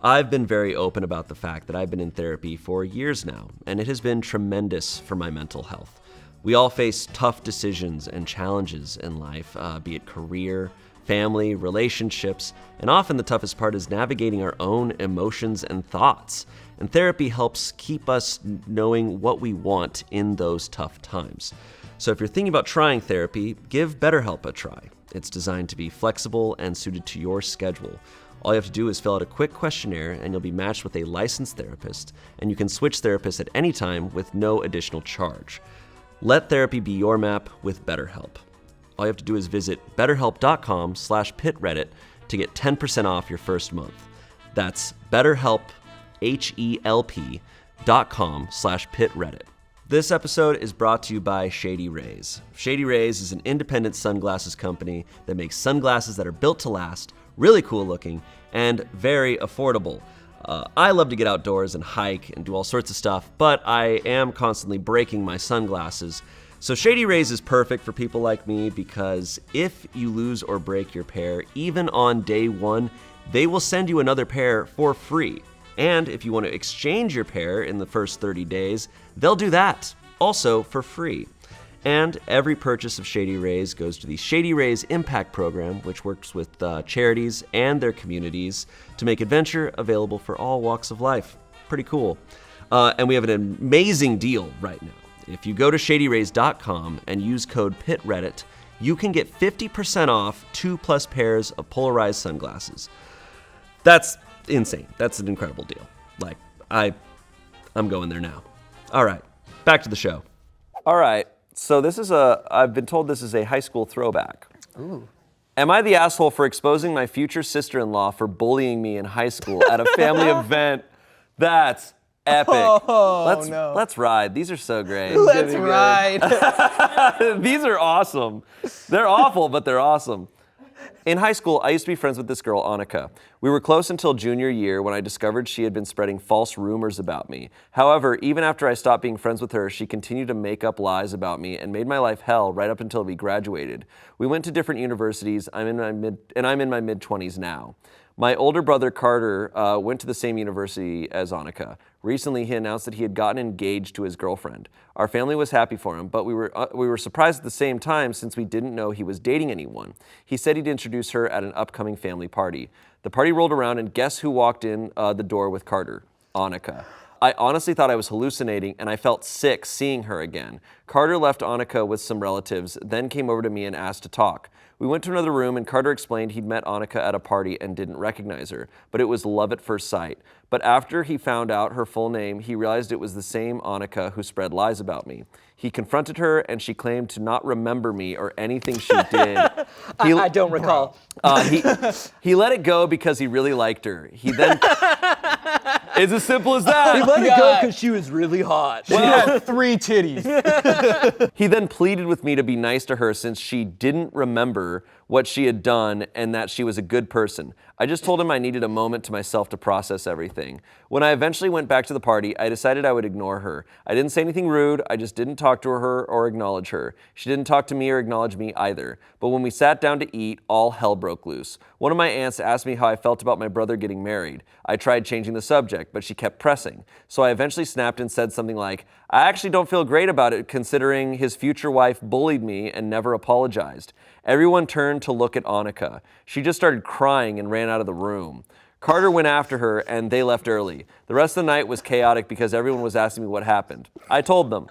I've been very open about the fact that I've been in therapy for years now, and it has been tremendous for my mental health. We all face tough decisions and challenges in life, be it career, family, relationships, and often the toughest part is navigating our own emotions and thoughts. And therapy helps keep us knowing what we want in those tough times. So if you're thinking about trying therapy, give BetterHelp a try. It's designed to be flexible and suited to your schedule. All you have to do is fill out a quick questionnaire and you'll be matched with a licensed therapist, and you can switch therapists at any time with no additional charge. Let therapy be your map with BetterHelp. All you have to do is visit betterhelp.com/pitreddit to get 10% off your first month. That's BetterHelp, HELP.com/pitreddit. This episode is brought to you by Shady Rays. Shady Rays is an independent sunglasses company that makes sunglasses that are built to last, really cool looking, and very affordable. I love to get outdoors and hike and do all sorts of stuff, but I am constantly breaking my sunglasses. So Shady Rays is perfect for people like me because if you lose or break your pair, even on day one, they will send you another pair for free. And if you want to exchange your pair in the first 30 days, they'll do that, also for free. And every purchase of Shady Rays goes to the Shady Rays Impact Program, which works with charities and their communities to make adventure available for all walks of life. Pretty cool. And we have an amazing deal right now. If you go to shadyrays.com and use code PITREDDIT, you can get 50% off 2+ pairs of polarized sunglasses. That's insane. That's an incredible deal. Like, I'm going there now. All right, back to the show. All right, so I've been told this is a high school throwback. Ooh. Am I the asshole for exposing my future sister-in-law for bullying me in high school at a family event? That's epic. No. Let's ride. These are so great. Let's ride. These are awesome. They're awful, but they're awesome. In high school, I used to be friends with this girl, Annika. We were close until junior year when I discovered she had been spreading false rumors about me. However, even after I stopped being friends with her, she continued to make up lies about me and made my life hell right up until we graduated. We went to different universities, I'm in my mid-20s now. My older brother, Carter, went to the same university as Annika. Recently, he announced that he had gotten engaged to his girlfriend. Our family was happy for him, but we were surprised at the same time since we didn't know he was dating anyone. He said he'd introduce her at an upcoming family party. The party rolled around, and guess who walked in the door with Carter? Annika. I honestly thought I was hallucinating, and I felt sick seeing her again. Carter left Annika with some relatives, then came over to me and asked to talk. We went to another room, and Carter explained he'd met Annika at a party and didn't recognize her, but it was love at first sight. But after he found out her full name, he realized it was the same Annika who spread lies about me. He confronted her, and she claimed to not remember me or anything she did. I don't recall. He let it go because he really liked her. He then... It's as simple as that. He let it go because she was really hot. She had 3 titties. He then pleaded with me to be nice to her since she didn't remember what she had done and that she was a good person. I just told him I needed a moment to myself to process everything. When I eventually went back to the party, I decided I would ignore her. I didn't say anything rude, I just didn't talk to her or acknowledge her. She didn't talk to me or acknowledge me either. But when we sat down to eat, all hell broke loose. One of my aunts asked me how I felt about my brother getting married. I tried changing the subject, but she kept pressing. So I eventually snapped and said something like, I actually don't feel great about it considering his future wife bullied me and never apologized. Everyone turned to look at Annika. She just started crying and ran out of the room. Carter went after her and they left early. The rest of the night was chaotic because everyone was asking me what happened. I told them.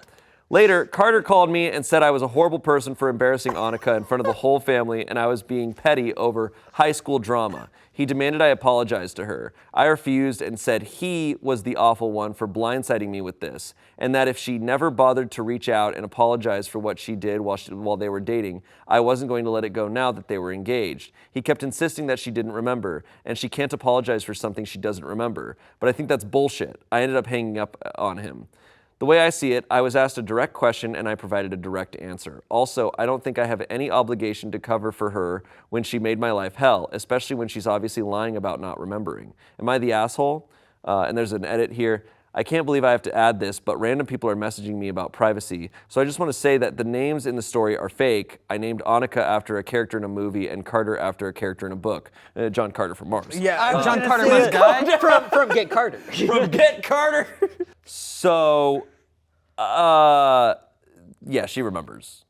Later, Carter called me and said I was a horrible person for embarrassing Annika in front of the whole family and I was being petty over high school drama. He demanded I apologize to her. I refused and said he was the awful one for blindsiding me with this, and that if she never bothered to reach out and apologize for what she did while they were dating, I wasn't going to let it go now that they were engaged. He kept insisting that she didn't remember, and she can't apologize for something she doesn't remember. But I think that's bullshit. I ended up hanging up on him. The way I see it, I was asked a direct question and I provided a direct answer. Also, I don't think I have any obligation to cover for her when she made my life hell, especially when she's obviously lying about not remembering. Am I the asshole? And there's an edit here. I can't believe I have to add this, but random people are messaging me about privacy. So I just want to say that the names in the story are fake. I named Annika after a character in a movie and Carter after a character in a book. John Carter from Mars. Yeah, John Carter was a guy. From Get Carter. From Get Carter. So, yeah, she remembers.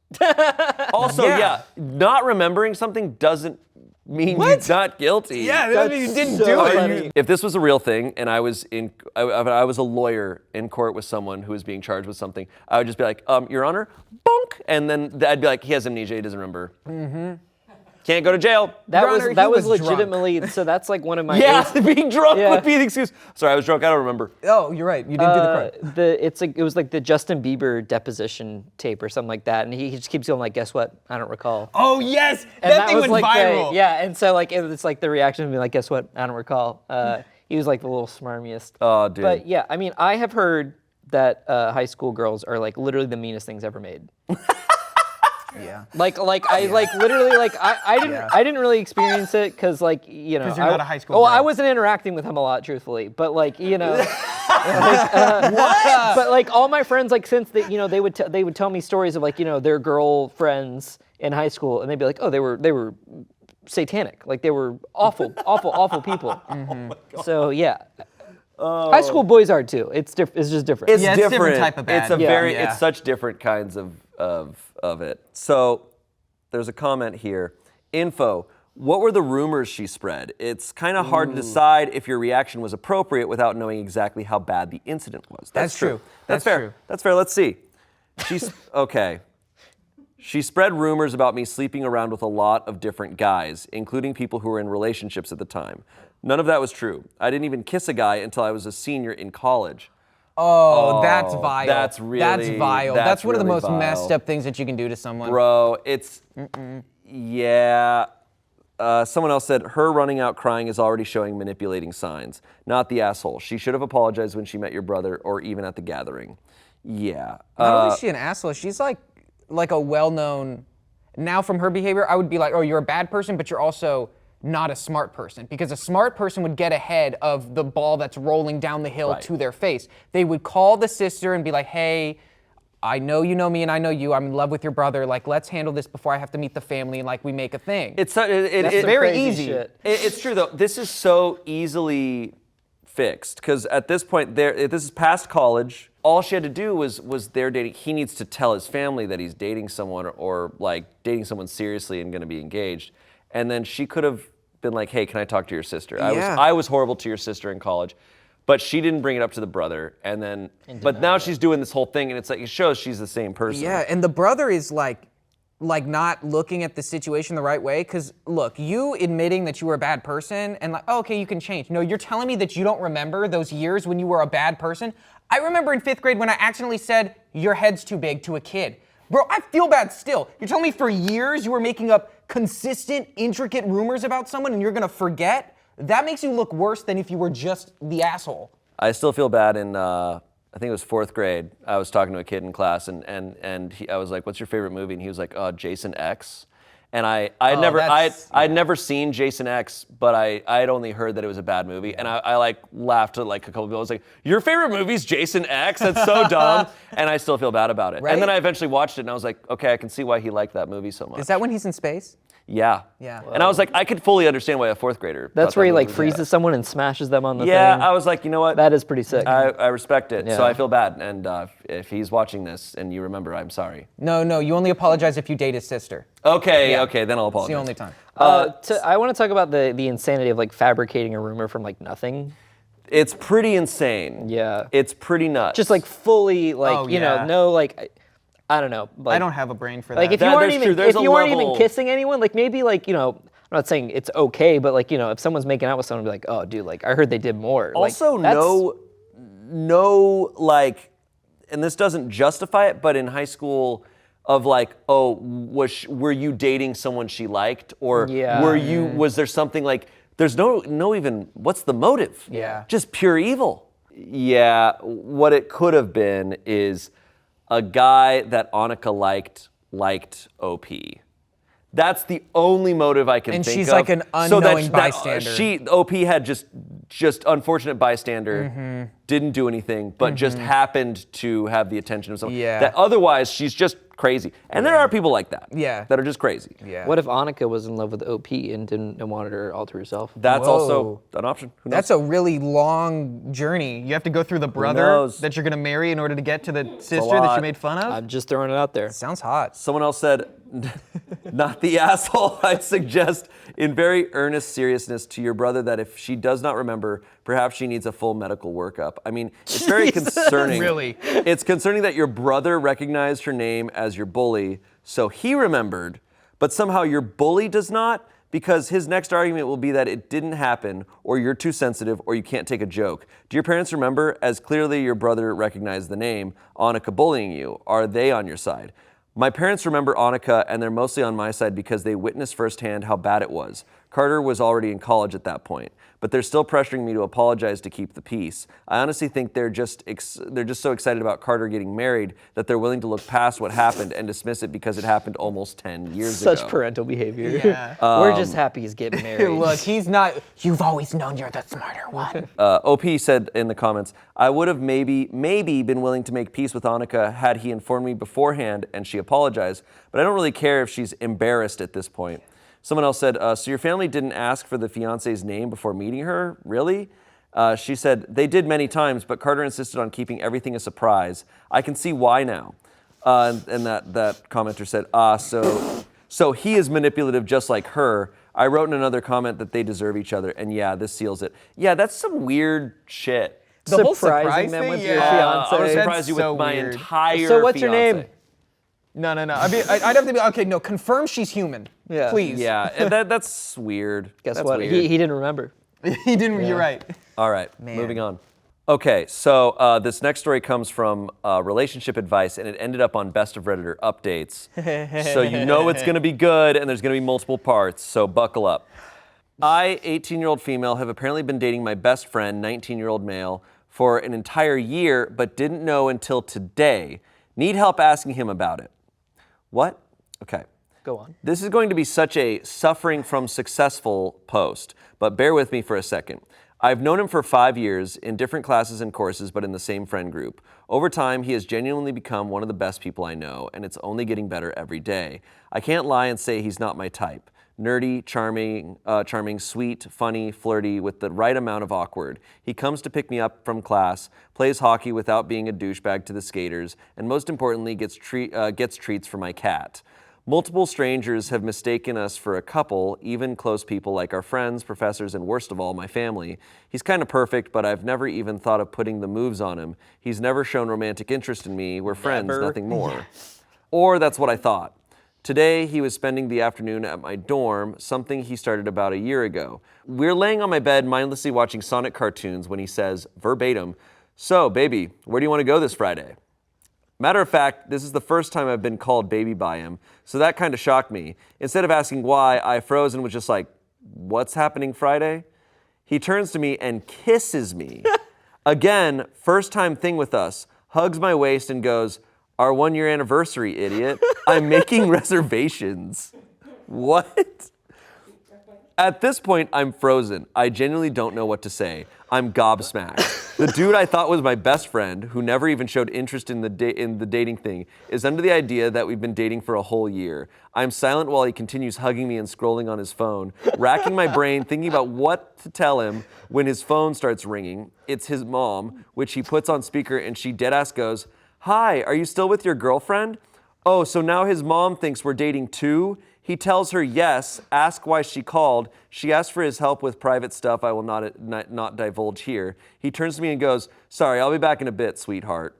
Also, yeah, not remembering something doesn't mean you're not guilty. Yeah, that means you didn't so do funny. it. If this was a real thing and I was a lawyer in court with someone who was being charged with something, I would just be like, Your Honor, bonk, and then I'd be like, he has amnesia, he doesn't remember. Can't go to jail. That Your Honor, was that he was was drunk. legitimately. So that's like one of my. Yeah, being drunk Yeah. would be the excuse. Sorry, I was drunk. I don't remember. Oh, you're right. You didn't do the crime. It was like the Justin Bieber deposition tape or something like that, and he just keeps going like, "Guess what? I don't recall." Oh yes, And that thing was went like viral. and so like it's like the reaction would be like, "Guess what? I don't recall." He was like the little smarmiest. Oh, dude. But yeah, I mean, I have heard that high school girls are like literally the meanest things ever made. Yeah. Like I like literally like I didn't really experience it because like you know 'Cause you're not a high school Well, girl. I wasn't interacting with him a lot, truthfully, but like you know. What? But like all my friends, like since they, you know, they would tell me stories of like you know their girlfriends in high school, and they'd be like, oh, they were satanic, like they were awful people. So yeah. High school boys are too. It's just different. It's Yeah, it's different type of bad. It's a Yeah. very, Yeah. it's such different kinds of it. So there's a comment here. Info. What were the rumors she spread? It's kind of hard to decide if your reaction was appropriate without knowing exactly how bad the incident was. That's true. That's That's fair. true. That's fair. Let's see. She's okay. She spread rumors about me sleeping around with a lot of different guys, including people who were in relationships at the time. None of that was true. I didn't even kiss a guy until I was a senior in college. Oh, that's vile. that's vile. that's That's one of the really most vile. messed up things that you can do to someone. Bro, it's, yeah. Someone else said, her running out crying is already showing manipulating signs. Not the asshole. She should have apologized when she met your brother or even at the gathering. Yeah. Not only is she an asshole, she's like a well-known. Now from her behavior, I would be like, oh, you're a bad person, but you're also not a smart person, because a smart person would get ahead of the ball that's rolling down the hill Right. to their face. They would call the sister and be like, hey, I know you know me and I know you. I'm in love with your brother. Like, let's handle this before I have to meet the family and like we make a thing. It's That's very crazy easy. shit. It's true though. This is so easily fixed because at this point, this is past college. All she had to do was they're dating. He needs to tell his family that he's dating someone or like dating someone seriously and going to be engaged. And then she could have been like, "Hey, can I talk to your sister? Yeah. I was horrible to your sister in college." But she didn't bring it up to the brother, and then. But now she's doing this whole thing, and it's like it shows she's the same person. Yeah, and the brother is like not looking at the situation the right way. Because look, you admitting that you were a bad person and like, oh, okay, you can change. No, you're telling me that you don't remember those years when you were a bad person. I remember in 5th grade when I accidentally said your head's too big to a kid. Bro, I feel bad still. You're telling me for years you were making up consistent, intricate rumors about someone and you're gonna forget? That makes you look worse than if you were just the asshole. I still feel bad in, I think it was 4th grade. I was talking to a kid in class, and I was like, "What's your favorite movie?" And he was like, "Jason X." And I'd never seen Jason X, but I had only heard that it was a bad movie, and I like laughed at like a couple people. I was like, "Your favorite movie's Jason X? That's so dumb." And I still feel bad about it. Right? And then I eventually watched it, and I was like, "Okay, I can see why he liked that movie so much." Is that when he's in space? Yeah. Yeah. And I was like, I could fully understand why a 4th grader. That's thought where that he movie like was freezes bad. someone and smashes them on the Yeah, thing. I was like, you know what? That is pretty sick. I respect it, so Yeah. I feel bad. And if he's watching this and you remember, I'm sorry. No, you only apologize if you date his sister. Okay, Yeah. okay, then I'll apologize. It's the only time. I want to talk about the insanity of like fabricating a rumor from like nothing. It's pretty insane. Yeah. It's pretty nuts. Just like fully like Oh, you yeah. know no like I don't know. Like, I don't have a brain for that. like if you That- aren't that's even true. There's if a you aren't even level- kissing anyone, like maybe like you know I'm not saying it's okay, but like you know if someone's making out with someone, be like, oh dude, like I heard they did more. also like, that's- no like, and this doesn't justify it, but in high school, of like, oh, were you dating someone she liked, or Yeah. was there something like? There's no even. What's the motive? Yeah. Just pure evil. Yeah. What it could have been is a guy that Annika liked OP. That's the only motive I can And think she's of. like an So that- unknowing bystander. OP had just unfortunate bystander, didn't do anything, but just happened to have the attention of someone. Yeah. That otherwise she's just crazy. And there are people like that. Yeah. That are just crazy. Yeah. What if Annika was in love with OP and didn't and wanted her all to herself? That's Whoa. also an option. Who knows? That's a really long journey. You have to go through the brother knows? that you're gonna marry in order to get to the sister that lot. you made fun of. I'm just throwing it out there. Sounds hot. Someone else said, not the asshole. I'd suggest in very earnest seriousness to your brother that if she does not remember, perhaps she needs a full medical workup. I mean, it's very concerning. Really? It's concerning that your brother recognized her name as your bully, so he remembered, but somehow your bully does not, because his next argument will be that it didn't happen, or you're too sensitive, or you can't take a joke. Do your parents remember, as clearly your brother recognized the name, Annika bullying you? Are they on your side? My parents remember Annika, and they're mostly on my side because they witnessed firsthand how bad it was. Carter was already in college at that point, but they're still pressuring me to apologize to keep the peace. I honestly think they're just so excited about Carter getting married that they're willing to look past what happened and dismiss it because it happened almost 10 years ago. Such parental behavior. Yeah. We're just happy he's getting married. Look, he's not. You've always known you're the smarter one. OP said in the comments, I would have maybe been willing to make peace with Annika had he informed me beforehand and she apologized, but I don't really care if she's embarrassed at this point. Someone else said, so your family didn't ask for the fiance's name before meeting her? Really? She said, they did many times, but Carter insisted on keeping everything a surprise. I can see why now. And that commenter said, so he is manipulative just like her. I wrote in another comment that they deserve each other, and yeah, this seals it. Yeah, that's some weird shit. The whole Surprising surprise them thing, with your yeah. fiance. I want to That's surprise you so with my weird. entire So what's your fiance. name? No. I mean, I'd have to be, okay, no, confirm she's human. Yeah. Please. Yeah, that's weird. Guess That's what? weird. He didn't remember. He didn't, you're right. All right, Man. moving on. Okay, so this next story comes from relationship advice, and it ended up on Best of Redditor updates. So you know it's going to be good, and there's going to be multiple parts, so buckle up. I, 18-year-old female, have apparently been dating my best friend, 19-year-old male, for an entire year, but didn't know until today. Need help asking him about it. What? Okay. Go on. This is going to be such a suffering from successful post, but bear with me for a second. I've known him for 5 years in different classes and courses, but in the same friend group. Over time, he has genuinely become one of the best people I know, and it's only getting better every day. I can't lie and say he's not my type. Nerdy, charming, sweet, funny, flirty, with the right amount of awkward. He comes to pick me up from class, plays hockey without being a douchebag to the skaters, and most importantly, gets treats for my cat. Multiple strangers have mistaken us for a couple, even close people like our friends, professors, and worst of all, my family. He's kind of perfect, but I've never even thought of putting the moves on him. He's never shown romantic interest in me. We're friends, nothing more. Or that's what I thought. Today, he was spending the afternoon at my dorm, something he started about a year ago. We're laying on my bed mindlessly watching Sonic cartoons when he says, verbatim, so, baby, where do you want to go this Friday? Matter of fact, this is the first time I've been called baby by him, so that kind of shocked me. Instead of asking why, I froze and was just like, what's happening Friday? He turns to me and kisses me. Again, first time thing with us, hugs my waist and goes, our 1-year anniversary, idiot. I'm making reservations. What? At this point, I'm frozen. I genuinely don't know what to say. I'm gobsmacked. The dude I thought was my best friend, who never even showed interest in the dating thing, is under the idea that we've been dating for a whole year. I'm silent while he continues hugging me and scrolling on his phone, racking my brain, thinking about what to tell him when his phone starts ringing. It's his mom, which he puts on speaker, and she deadass goes, hi, are you still with your girlfriend? Oh, so now his mom thinks we're dating too? He tells her yes, ask why she called. She asks for his help with private stuff I will not divulge here. He turns to me and goes, sorry, I'll be back in a bit, sweetheart.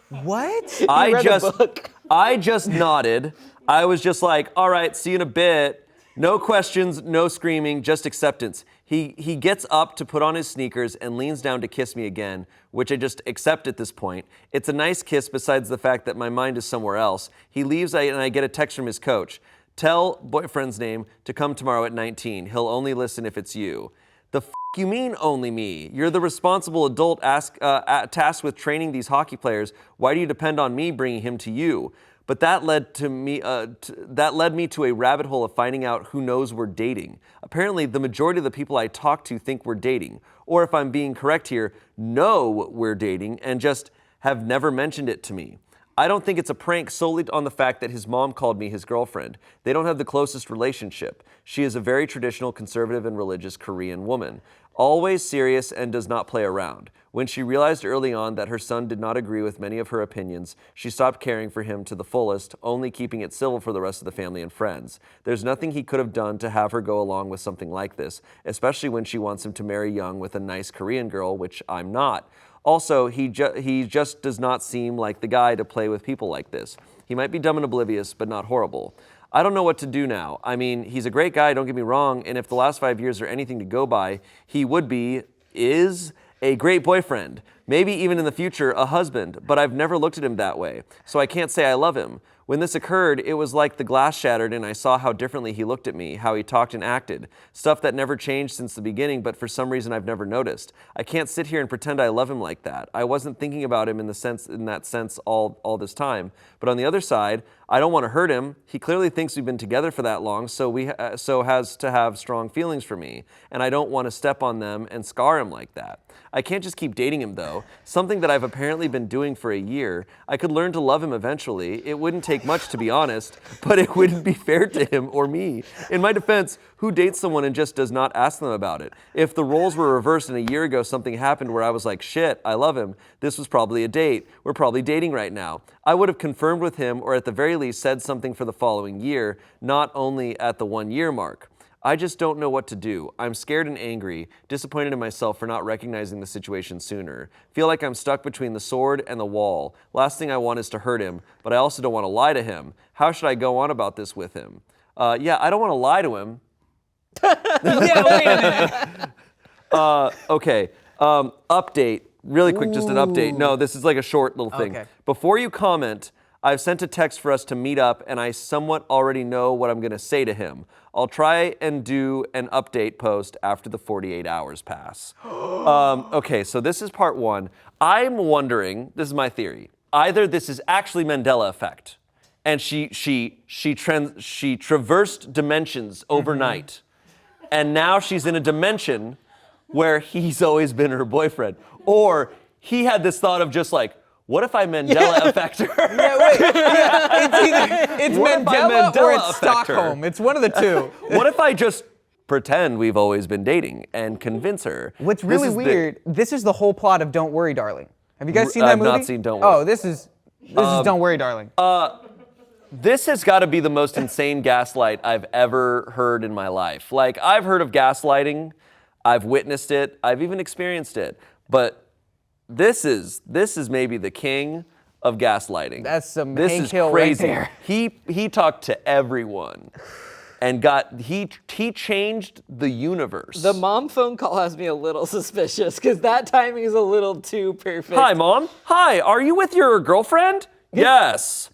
What? I just nodded. I was just like, all right, see you in a bit. No questions, no screaming, just acceptance. He gets up to put on his sneakers and leans down to kiss me again, which I just accept at this point. It's a nice kiss besides the fact that my mind is somewhere else. He leaves and I get a text from his coach. Tell boyfriend's name to come tomorrow at 19. He'll only listen if it's you. The f*** you mean only me? You're the responsible adult tasked with training these hockey players. Why do you depend on me bringing him to you? But that led me to a rabbit hole of finding out who knows we're dating. Apparently, the majority of the people I talk to think we're dating, or if I'm being correct here, know we're dating and just have never mentioned it to me. I don't think it's a prank solely on the fact that his mom called me his girlfriend. They don't have the closest relationship. She is a very traditional, conservative, and religious Korean woman. Always serious and does not play around. When she realized early on that her son did not agree with many of her opinions, she stopped caring for him to the fullest, only keeping it civil for the rest of the family and friends. There's nothing he could have done to have her go along with something like this, especially when she wants him to marry young with a nice Korean girl, which I'm not. Also, he just does not seem like the guy to play with people like this. He might be dumb and oblivious, but not horrible. I don't know what to do now. I mean, he's a great guy, don't get me wrong, and if the last 5 years are anything to go by, he is a great boyfriend, maybe even in the future a husband, but I've never looked at him that way, so I can't say I love him. When this occurred, it was like the glass shattered and I saw how differently he looked at me, how he talked and acted. Stuff that never changed since the beginning, but for some reason I've never noticed. I can't sit here and pretend I love him like that. I wasn't thinking about him in that sense all this time. But on the other side, I don't want to hurt him. He clearly thinks we've been together for that long, so has to have strong feelings for me, and I don't want to step on them and scar him like that. I can't just keep dating him though, something that I've apparently been doing for a year. I could learn to love him eventually. It wouldn't take much, to be honest, but it wouldn't be fair to him or me. In my defense, who dates someone and just does not ask them about it? If the roles were reversed and a year ago something happened where I was like, shit, I love him, this was probably a date. We're probably dating right now. I would have confirmed with him, or at the very least said something for the following year, not only at the 1 year mark. I just don't know what to do. I'm scared and angry, disappointed in myself for not recognizing the situation sooner. Feel like I'm stuck between the sword and the wall. Last thing I want is to hurt him, but I also don't want to lie to him. How should I go on about this with him? Yeah, I don't want to lie to him. Yeah, wait a minute. Okay, update. Really quick, just an update. No, this is like a short little thing. Okay. Before you comment, I've sent a text for us to meet up, and I somewhat already know what I'm going to say to him. I'll try and do an update post after the 48 hours pass. Okay, so this is part one. I'm wondering, this is my theory, either this is actually Mandela effect, and she traversed dimensions overnight, and now she's in a dimension where he's always been her boyfriend. Or he had this thought of just like, what if I Mandela affect her? Yeah, wait. Yeah, it's What if I Mandela or Mandela it's affect her? Stockholm. It's one of the two. What if I just pretend we've always been dating and convince her? What's really This is weird, this is the whole plot of Don't Worry, Darling. Have you guys seen that I've movie? not seen Don't Worry. Oh, this is Don't Worry, Darling. This has got to be the most insane gaslight I've ever heard in my life. Like, I've heard of gaslighting, I've witnessed it, I've even experienced it, but this is maybe the king of gaslighting. That's some This Hank is Hill right crazy. there. He talked to everyone, and he changed the universe. The mom phone call has me a little suspicious because that timing is a little too perfect. Hi, Mom. Hi, are you with your girlfriend? Yes.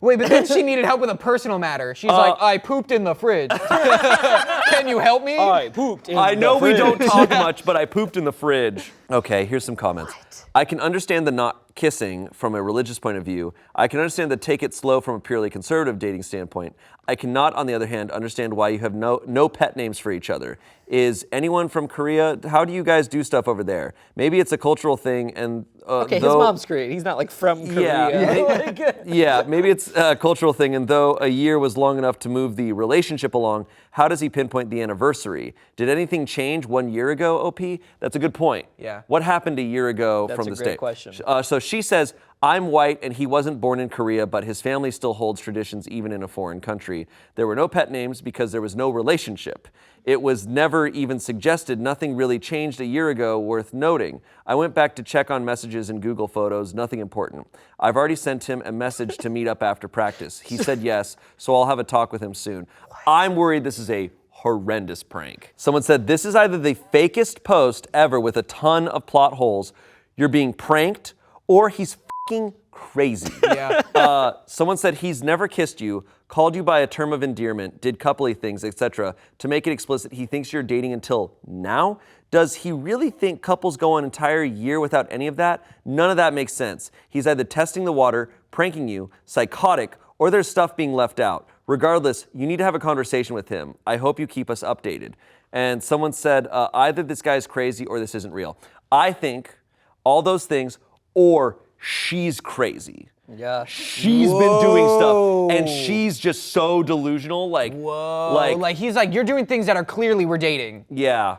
Wait, but then she needed help with a personal matter. She's like, I pooped in the fridge. Can you help me? I pooped in I know the we fridge. don't talk much, but I pooped in the fridge. Okay, here's some comments. I can understand the not kissing from a religious point of view. I can understand the take it slow from a purely conservative dating standpoint. I cannot, on the other hand, understand why you have no pet names for each other. Is anyone from Korea? How do you guys do stuff over there? Maybe it's a cultural thing, and Okay, his mom's Korean. He's not like from Korea. Yeah, maybe it's a cultural thing, and though a year was long enough to move the relationship along, how does he pinpoint the anniversary? Did anything change 1 year ago, OP? That's a good point. Yeah. What happened a year ago That's from a this great date? question. So she says, I'm white and he wasn't born in Korea, but his family still holds traditions even in a foreign country. There were no pet names because there was no relationship. It was never even suggested. Nothing really changed a year ago worth noting. I went back to check on messages and Google Photos, nothing important. I've already sent him a message to meet up after practice. He said yes, so I'll have a talk with him soon. I'm worried this is a horrendous prank. Someone said, this is either the fakest post ever with a ton of plot holes, you're being pranked, or he's f***ing crazy. Yeah. Someone said he's never kissed you, called you by a term of endearment, did coupley things, etc. To make it explicit, he thinks you're dating until now? Does he really think couples go an entire year without any of that? None of that makes sense. He's either testing the water, pranking you, psychotic, or there's stuff being left out. Regardless, you need to have a conversation with him. I hope you keep us updated. And someone said, either this guy's crazy or this isn't real. I think all those things, or she's crazy. Yeah. She's been doing stuff, and she's just so delusional. Like, Like he's like, you're doing things that are clearly we're dating. yeah.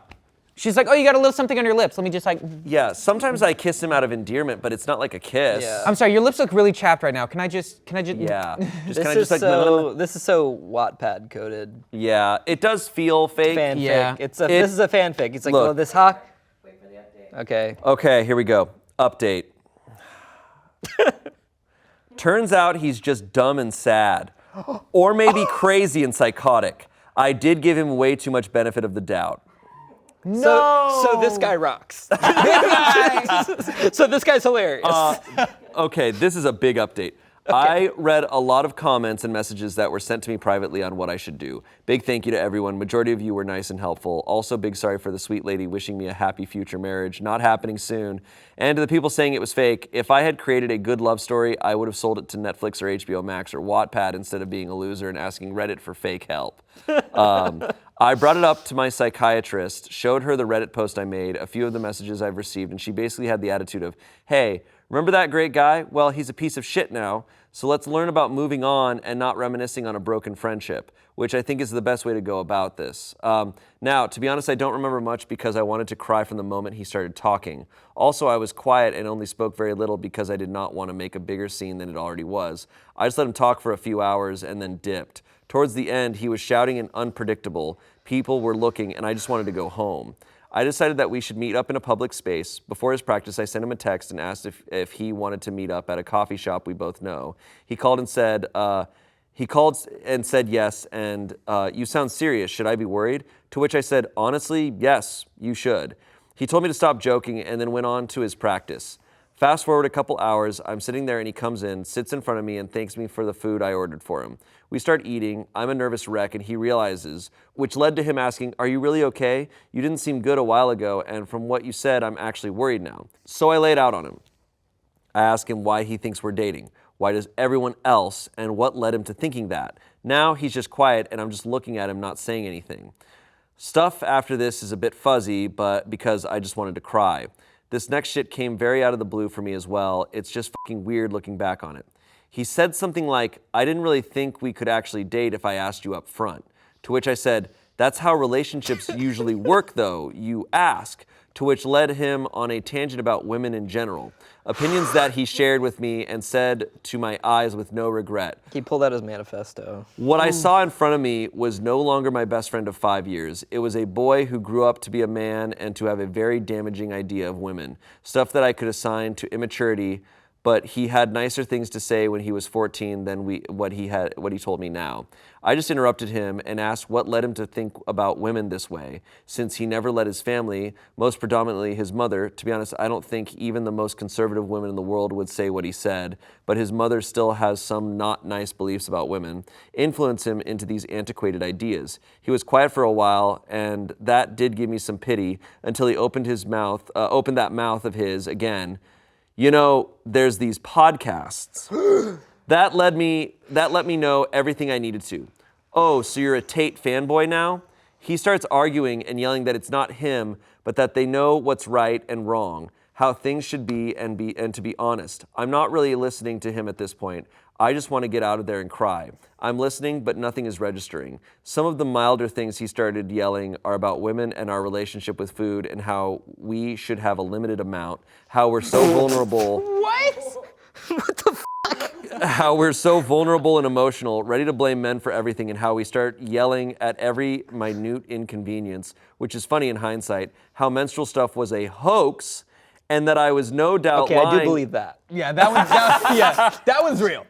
She's like, oh, you got a little something on your lips. Let me just like. Yeah, sometimes I kiss him out of endearment, but it's not like a kiss. Yeah. I'm sorry, your lips look really chapped right now. Can I just? Yeah. This is so Wattpad coded. Yeah, it does feel fake. Fanfic. Yeah. This is a fanfic. It's like, Look. oh, this hawk. Wait for the update. Okay. Okay, here we go. Update. Turns out he's just dumb and sad. Or maybe crazy and psychotic. I did give him way too much benefit of the doubt. So this guy rocks. So this guy's hilarious. Okay, this is a big update. I read a lot of comments and messages that were sent to me privately on what I should do. Big thank you to everyone. Majority of you were nice and helpful. Also, big sorry for the sweet lady wishing me a happy future marriage, not happening soon. And to the people saying it was fake, if I had created a good love story, I would have sold it to Netflix or HBO Max or Wattpad instead of being a loser and asking Reddit for fake help. I brought it up to my psychiatrist, showed her the Reddit post I made, a few of the messages I've received, and she basically had the attitude of, hey, remember that great guy? Well, he's a piece of shit now. So let's learn about moving on and not reminiscing on a broken friendship, which I think is the best way to go about this. Now, to be honest, I don't remember much because I wanted to cry from the moment he started talking. Also, I was quiet and only spoke very little because I did not want to make a bigger scene than it already was. I just let him talk for a few hours and then dipped. Towards the end, he was shouting and unpredictable. People were looking and I just wanted to go home. I decided that we should meet up in a public space. Before his practice, I sent him a text and asked if he wanted to meet up at a coffee shop we both know. He called and said yes, and you sound serious. Should I be worried? To which I said, honestly, yes, you should. He told me to stop joking and then went on to his practice. Fast forward a couple hours, I'm sitting there and he comes in, sits in front of me and thanks me for the food I ordered for him. We start eating, I'm a nervous wreck and he realizes, which led to him asking, are you really okay? You didn't seem good a while ago and from what you said, I'm actually worried now. So I laid out on him. I asked him why he thinks we're dating. Why does everyone else and what led him to thinking that? Now he's just quiet and I'm just looking at him not saying anything. Stuff after this is a bit fuzzy, but because I just wanted to cry. This next shit came very out of the blue for me as well. It's just fucking weird looking back on it. He said something like, I didn't really think we could actually date if I asked you up front. To which I said, that's how relationships usually work though, you ask. To which led him on a tangent about women in general. Opinions that he shared with me and said to my eyes with no regret. He pulled out his manifesto. What I saw in front of me was no longer my best friend of 5 years. It was a boy who grew up to be a man and to have a very damaging idea of women. Stuff that I could assign to immaturity, but he had nicer things to say when he was 14 than what he told me now. I just interrupted him and asked what led him to think about women this way, since he never let his family, most predominantly his mother, to be honest, I don't think even the most conservative women in the world would say what he said, but his mother still has some not nice beliefs about women, influence him into these antiquated ideas. He was quiet for a while, and that did give me some pity until he opened that mouth of his again. You know, there's these podcasts. That let me know everything I needed to. Oh, so you're a Tate fanboy now? He starts arguing and yelling that it's not him, but that they know what's right and wrong, how things should be and to be honest. I'm not really listening to him at this point. I just want to get out of there and cry. I'm listening, but nothing is registering. Some of the milder things he started yelling are about women and our relationship with food and how we should have a limited amount, how we're so vulnerable. What? What the fuck? How we're so vulnerable and emotional, ready to blame men for everything, and how we start yelling at every minute inconvenience, which is funny in hindsight, how menstrual stuff was a hoax, and that I was no doubt lying. Okay, I do believe that. Yeah, that one's real.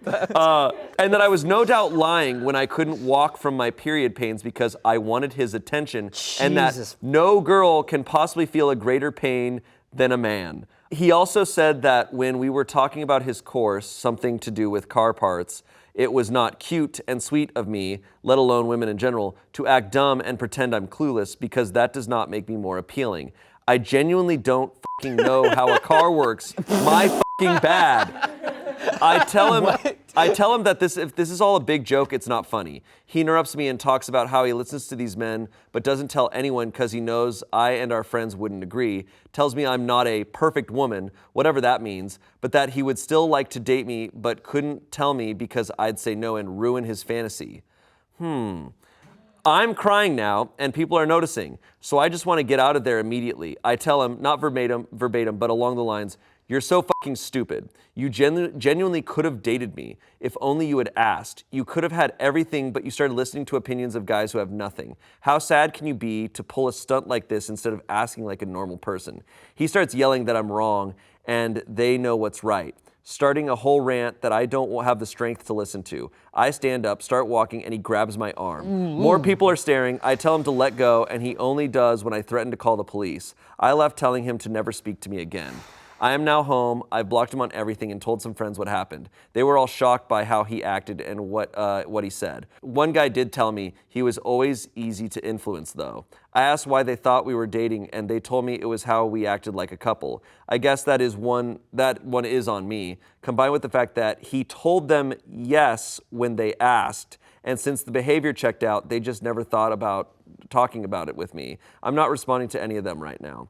And that I was no doubt lying when I couldn't walk from my period pains because I wanted his attention, and that no girl can possibly feel a greater pain than a man. He also said that when we were talking about his course, something to do with car parts, it was not cute and sweet of me, let alone women in general, to act dumb and pretend I'm clueless because that does not make me more appealing. I genuinely don't fucking know how a car works. My fucking bad. I tell him that if this is all a big joke, it's not funny. He interrupts me and talks about how he listens to these men, but doesn't tell anyone because he knows I and our friends wouldn't agree. Tells me I'm not a perfect woman, whatever that means, but that he would still like to date me, but couldn't tell me because I'd say no and ruin his fantasy. I'm crying now, and people are noticing, so I just want to get out of there immediately. I tell him, not verbatim, but along the lines, you're so fucking stupid. You genuinely could have dated me if only you had asked. You could have had everything, but you started listening to opinions of guys who have nothing. How sad can you be to pull a stunt like this instead of asking like a normal person? He starts yelling that I'm wrong, and they know what's right, starting a whole rant that I don't have the strength to listen to. I stand up, start walking, and he grabs my arm. More people are staring. I tell him to let go, and he only does when I threaten to call the police. I left telling him to never speak to me again. I am now home. I've blocked him on everything and told some friends what happened. They were all shocked by how he acted and what he said. One guy did tell me he was always easy to influence, though. I asked why they thought we were dating, and they told me it was how we acted like a couple. I guess that one is on me, combined with the fact that he told them yes when they asked, and since the behavior checked out, they just never thought about talking about it with me. I'm not responding to any of them right now.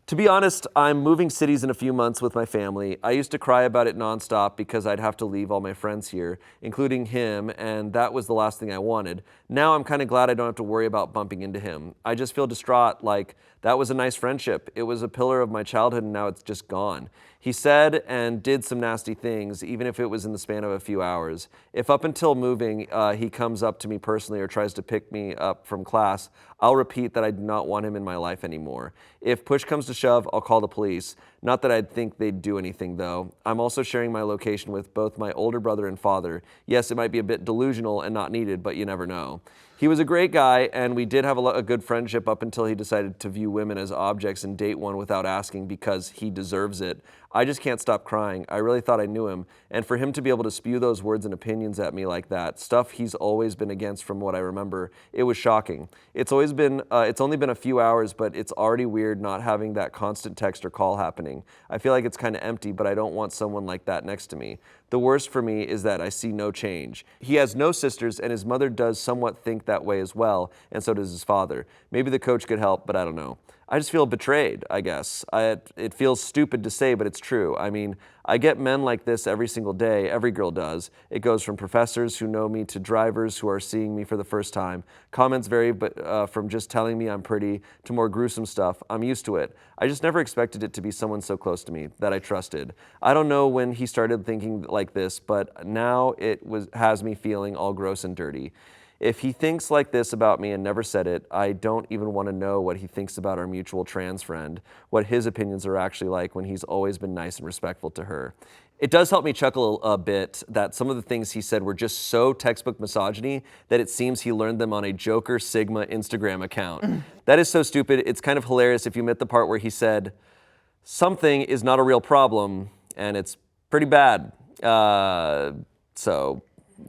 To be honest, I'm moving cities in a few months with my family. I used to cry about it nonstop because I'd have to leave all my friends here, including him, and that was the last thing I wanted. Now I'm kind of glad I don't have to worry about bumping into him. I just feel distraught, like that was a nice friendship. It was a pillar of my childhood and now it's just gone. He said and did some nasty things, even if it was in the span of a few hours. If up until moving, he comes up to me personally or tries to pick me up from class, I'll repeat that I do not want him in my life anymore. If push comes to shove, I'll call the police. Not that I'd think they'd do anything, though. I'm also sharing my location with both my older brother and father. Yes, it might be a bit delusional and not needed, but you never know. He was a great guy, and we did have a good friendship up until he decided to view women as objects and date one without asking because he deserves it. I just can't stop crying. I really thought I knew him, and for him to be able to spew those words and opinions at me like that, stuff he's always been against from what I remember, it was shocking. It's only been a few hours, but it's already weird not having that constant text or call happening. I feel like it's kind of empty, but I don't want someone like that next to me. The worst for me is that I see no change. He has no sisters, and his mother does somewhat think that way as well, and so does his father. Maybe the coach could help, but I don't know. I just feel betrayed, I guess. It feels stupid to say, but it's true. I mean, I get men like this every single day. Every girl does. It goes from professors who know me to drivers who are seeing me for the first time. Comments vary, but from just telling me I'm pretty to more gruesome stuff. I'm used to it. I just never expected it to be someone so close to me that I trusted. I don't know when he started thinking like this, but now has me feeling all gross and dirty. If he thinks like this about me and never said it, I don't even want to know what he thinks about our mutual trans friend, what his opinions are actually like when he's always been nice and respectful to her. It does help me chuckle a bit that some of the things he said were just so textbook misogyny that it seems he learned them on a Joker Sigma Instagram account. That is so stupid. It's kind of hilarious if you admit the part where he said, something is not a real problem, and it's pretty bad.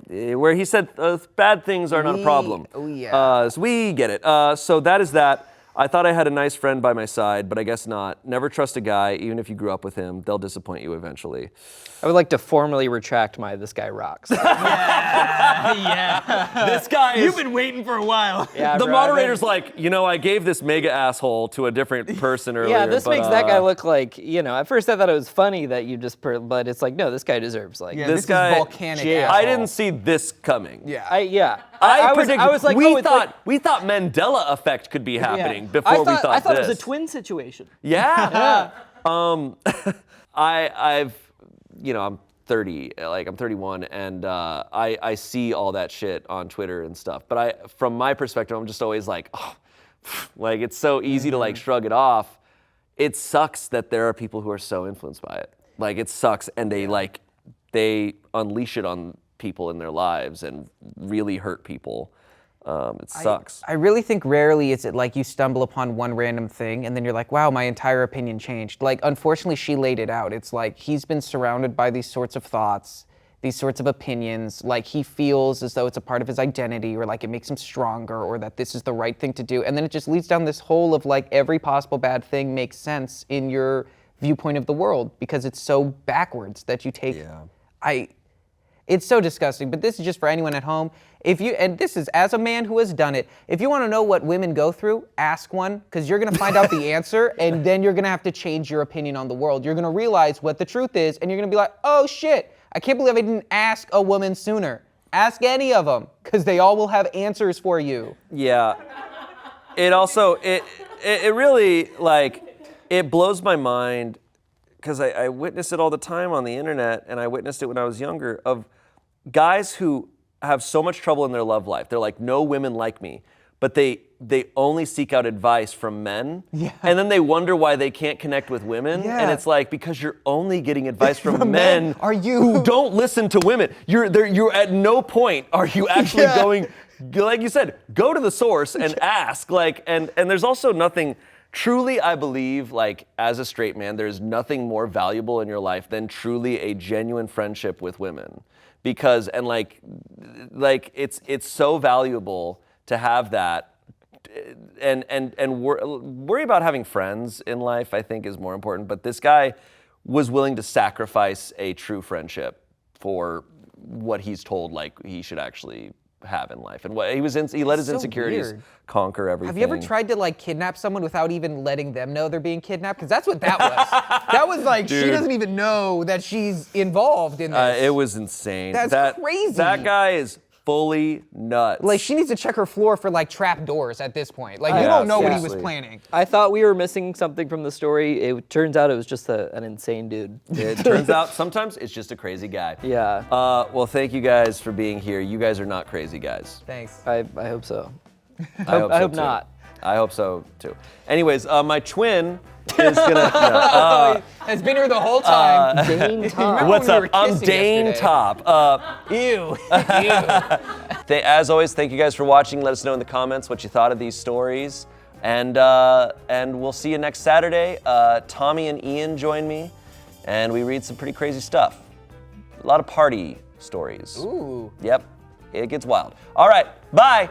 Where he said bad things are not a problem. Oh yeah. So we get it. So that is that. I thought I had a nice friend by my side, but I guess not. Never trust a guy, even if you grew up with him. They'll disappoint you eventually. I would like to formally retract my "this guy rocks." Yeah. This guy is... You've been waiting for a while. Yeah, the bro, moderator's like, I gave this mega asshole to a different person earlier. Yeah, this makes that guy look like, at first I thought it was funny that you just, but it's like, no, this guy deserves this guy guy, volcanic jail. asshole. I didn't see this coming. Yeah. I was like, we oh, it's thought like, we thought Mandela effect could be happening yeah. before we thought I thought this. it was a twin situation. Yeah. I'm 30, I'm 31, and I see all that shit on Twitter and stuff. But from my perspective, I'm just always like, it's so easy to shrug it off. It sucks that there are people who are so influenced by it. It sucks, and they unleash it on people in their lives and really hurt people. It sucks. I really think rarely is it like you stumble upon one random thing and then you're like, wow, my entire opinion changed. Unfortunately, she laid it out. It's like he's been surrounded by these sorts of thoughts, these sorts of opinions. He feels as though it's a part of his identity, or it makes him stronger, or that this is the right thing to do. And then it just leads down this hole of every possible bad thing makes sense in your viewpoint of the world because it's so backwards that you take. Yeah. It's so disgusting, but this is just for anyone at home. And this is as a man who has done it, if you want to know what women go through, ask one, because you're going to find out the answer, and then you're going to have to change your opinion on the world. You're going to realize what the truth is, and you're going to be like, oh shit, I can't believe I didn't ask a woman sooner. Ask any of them, because they all will have answers for you. Yeah. It also, it really, like, it blows my mind, because I witness it all the time on the internet, and I witnessed it when I was younger, of guys who have so much trouble in their love life. They're like, no women like me. But they only seek out advice from men. Yeah. And then they wonder why they can't connect with women. Yeah. And it's like, because you're only getting advice from men Are you? who don't listen to women. You're at no point are you actually going, like you said, go to the source and ask. Like, and there's also nothing, truly I believe, like, as a straight man, there's nothing more valuable in your life than truly a genuine friendship with women. Because, and like it's so valuable to have that, and worry about having friends in life, I think, is more important. But this guy was willing to sacrifice a true friendship for what he's told like he should actually have in life, and what he let his so insecurities weird. conquer everything. Have you ever tried to like kidnap someone without even letting them know they're being kidnapped? Because that's what that was. That was like, she doesn't even know that she's involved in this. It was insane. That's crazy. That guy is fully nuts. Like, she needs to check her floor for like trap doors at this point. Like, you Yeah, don't know what he was seriously. planning. I thought we were missing something from the story. It turns out it was just an insane dude. It turns out sometimes it's just a crazy guy. Yeah. Well, thank you guys for being here. You guys are not crazy guys. Thanks. I hope so. I hope I hope too. not. I hope so too. Anyways, my twin is gonna. Has been here the whole time. Dane Tom. What's when we up? were I'm kissing Dane yesterday. Top. Ew. Ew. As always, thank you guys for watching. Let us know in the comments what you thought of these stories, and we'll see you next Saturday. Tommy and Ian join me, and we read some pretty crazy stuff. A lot of party stories. Ooh. Yep, it gets wild. All right, bye.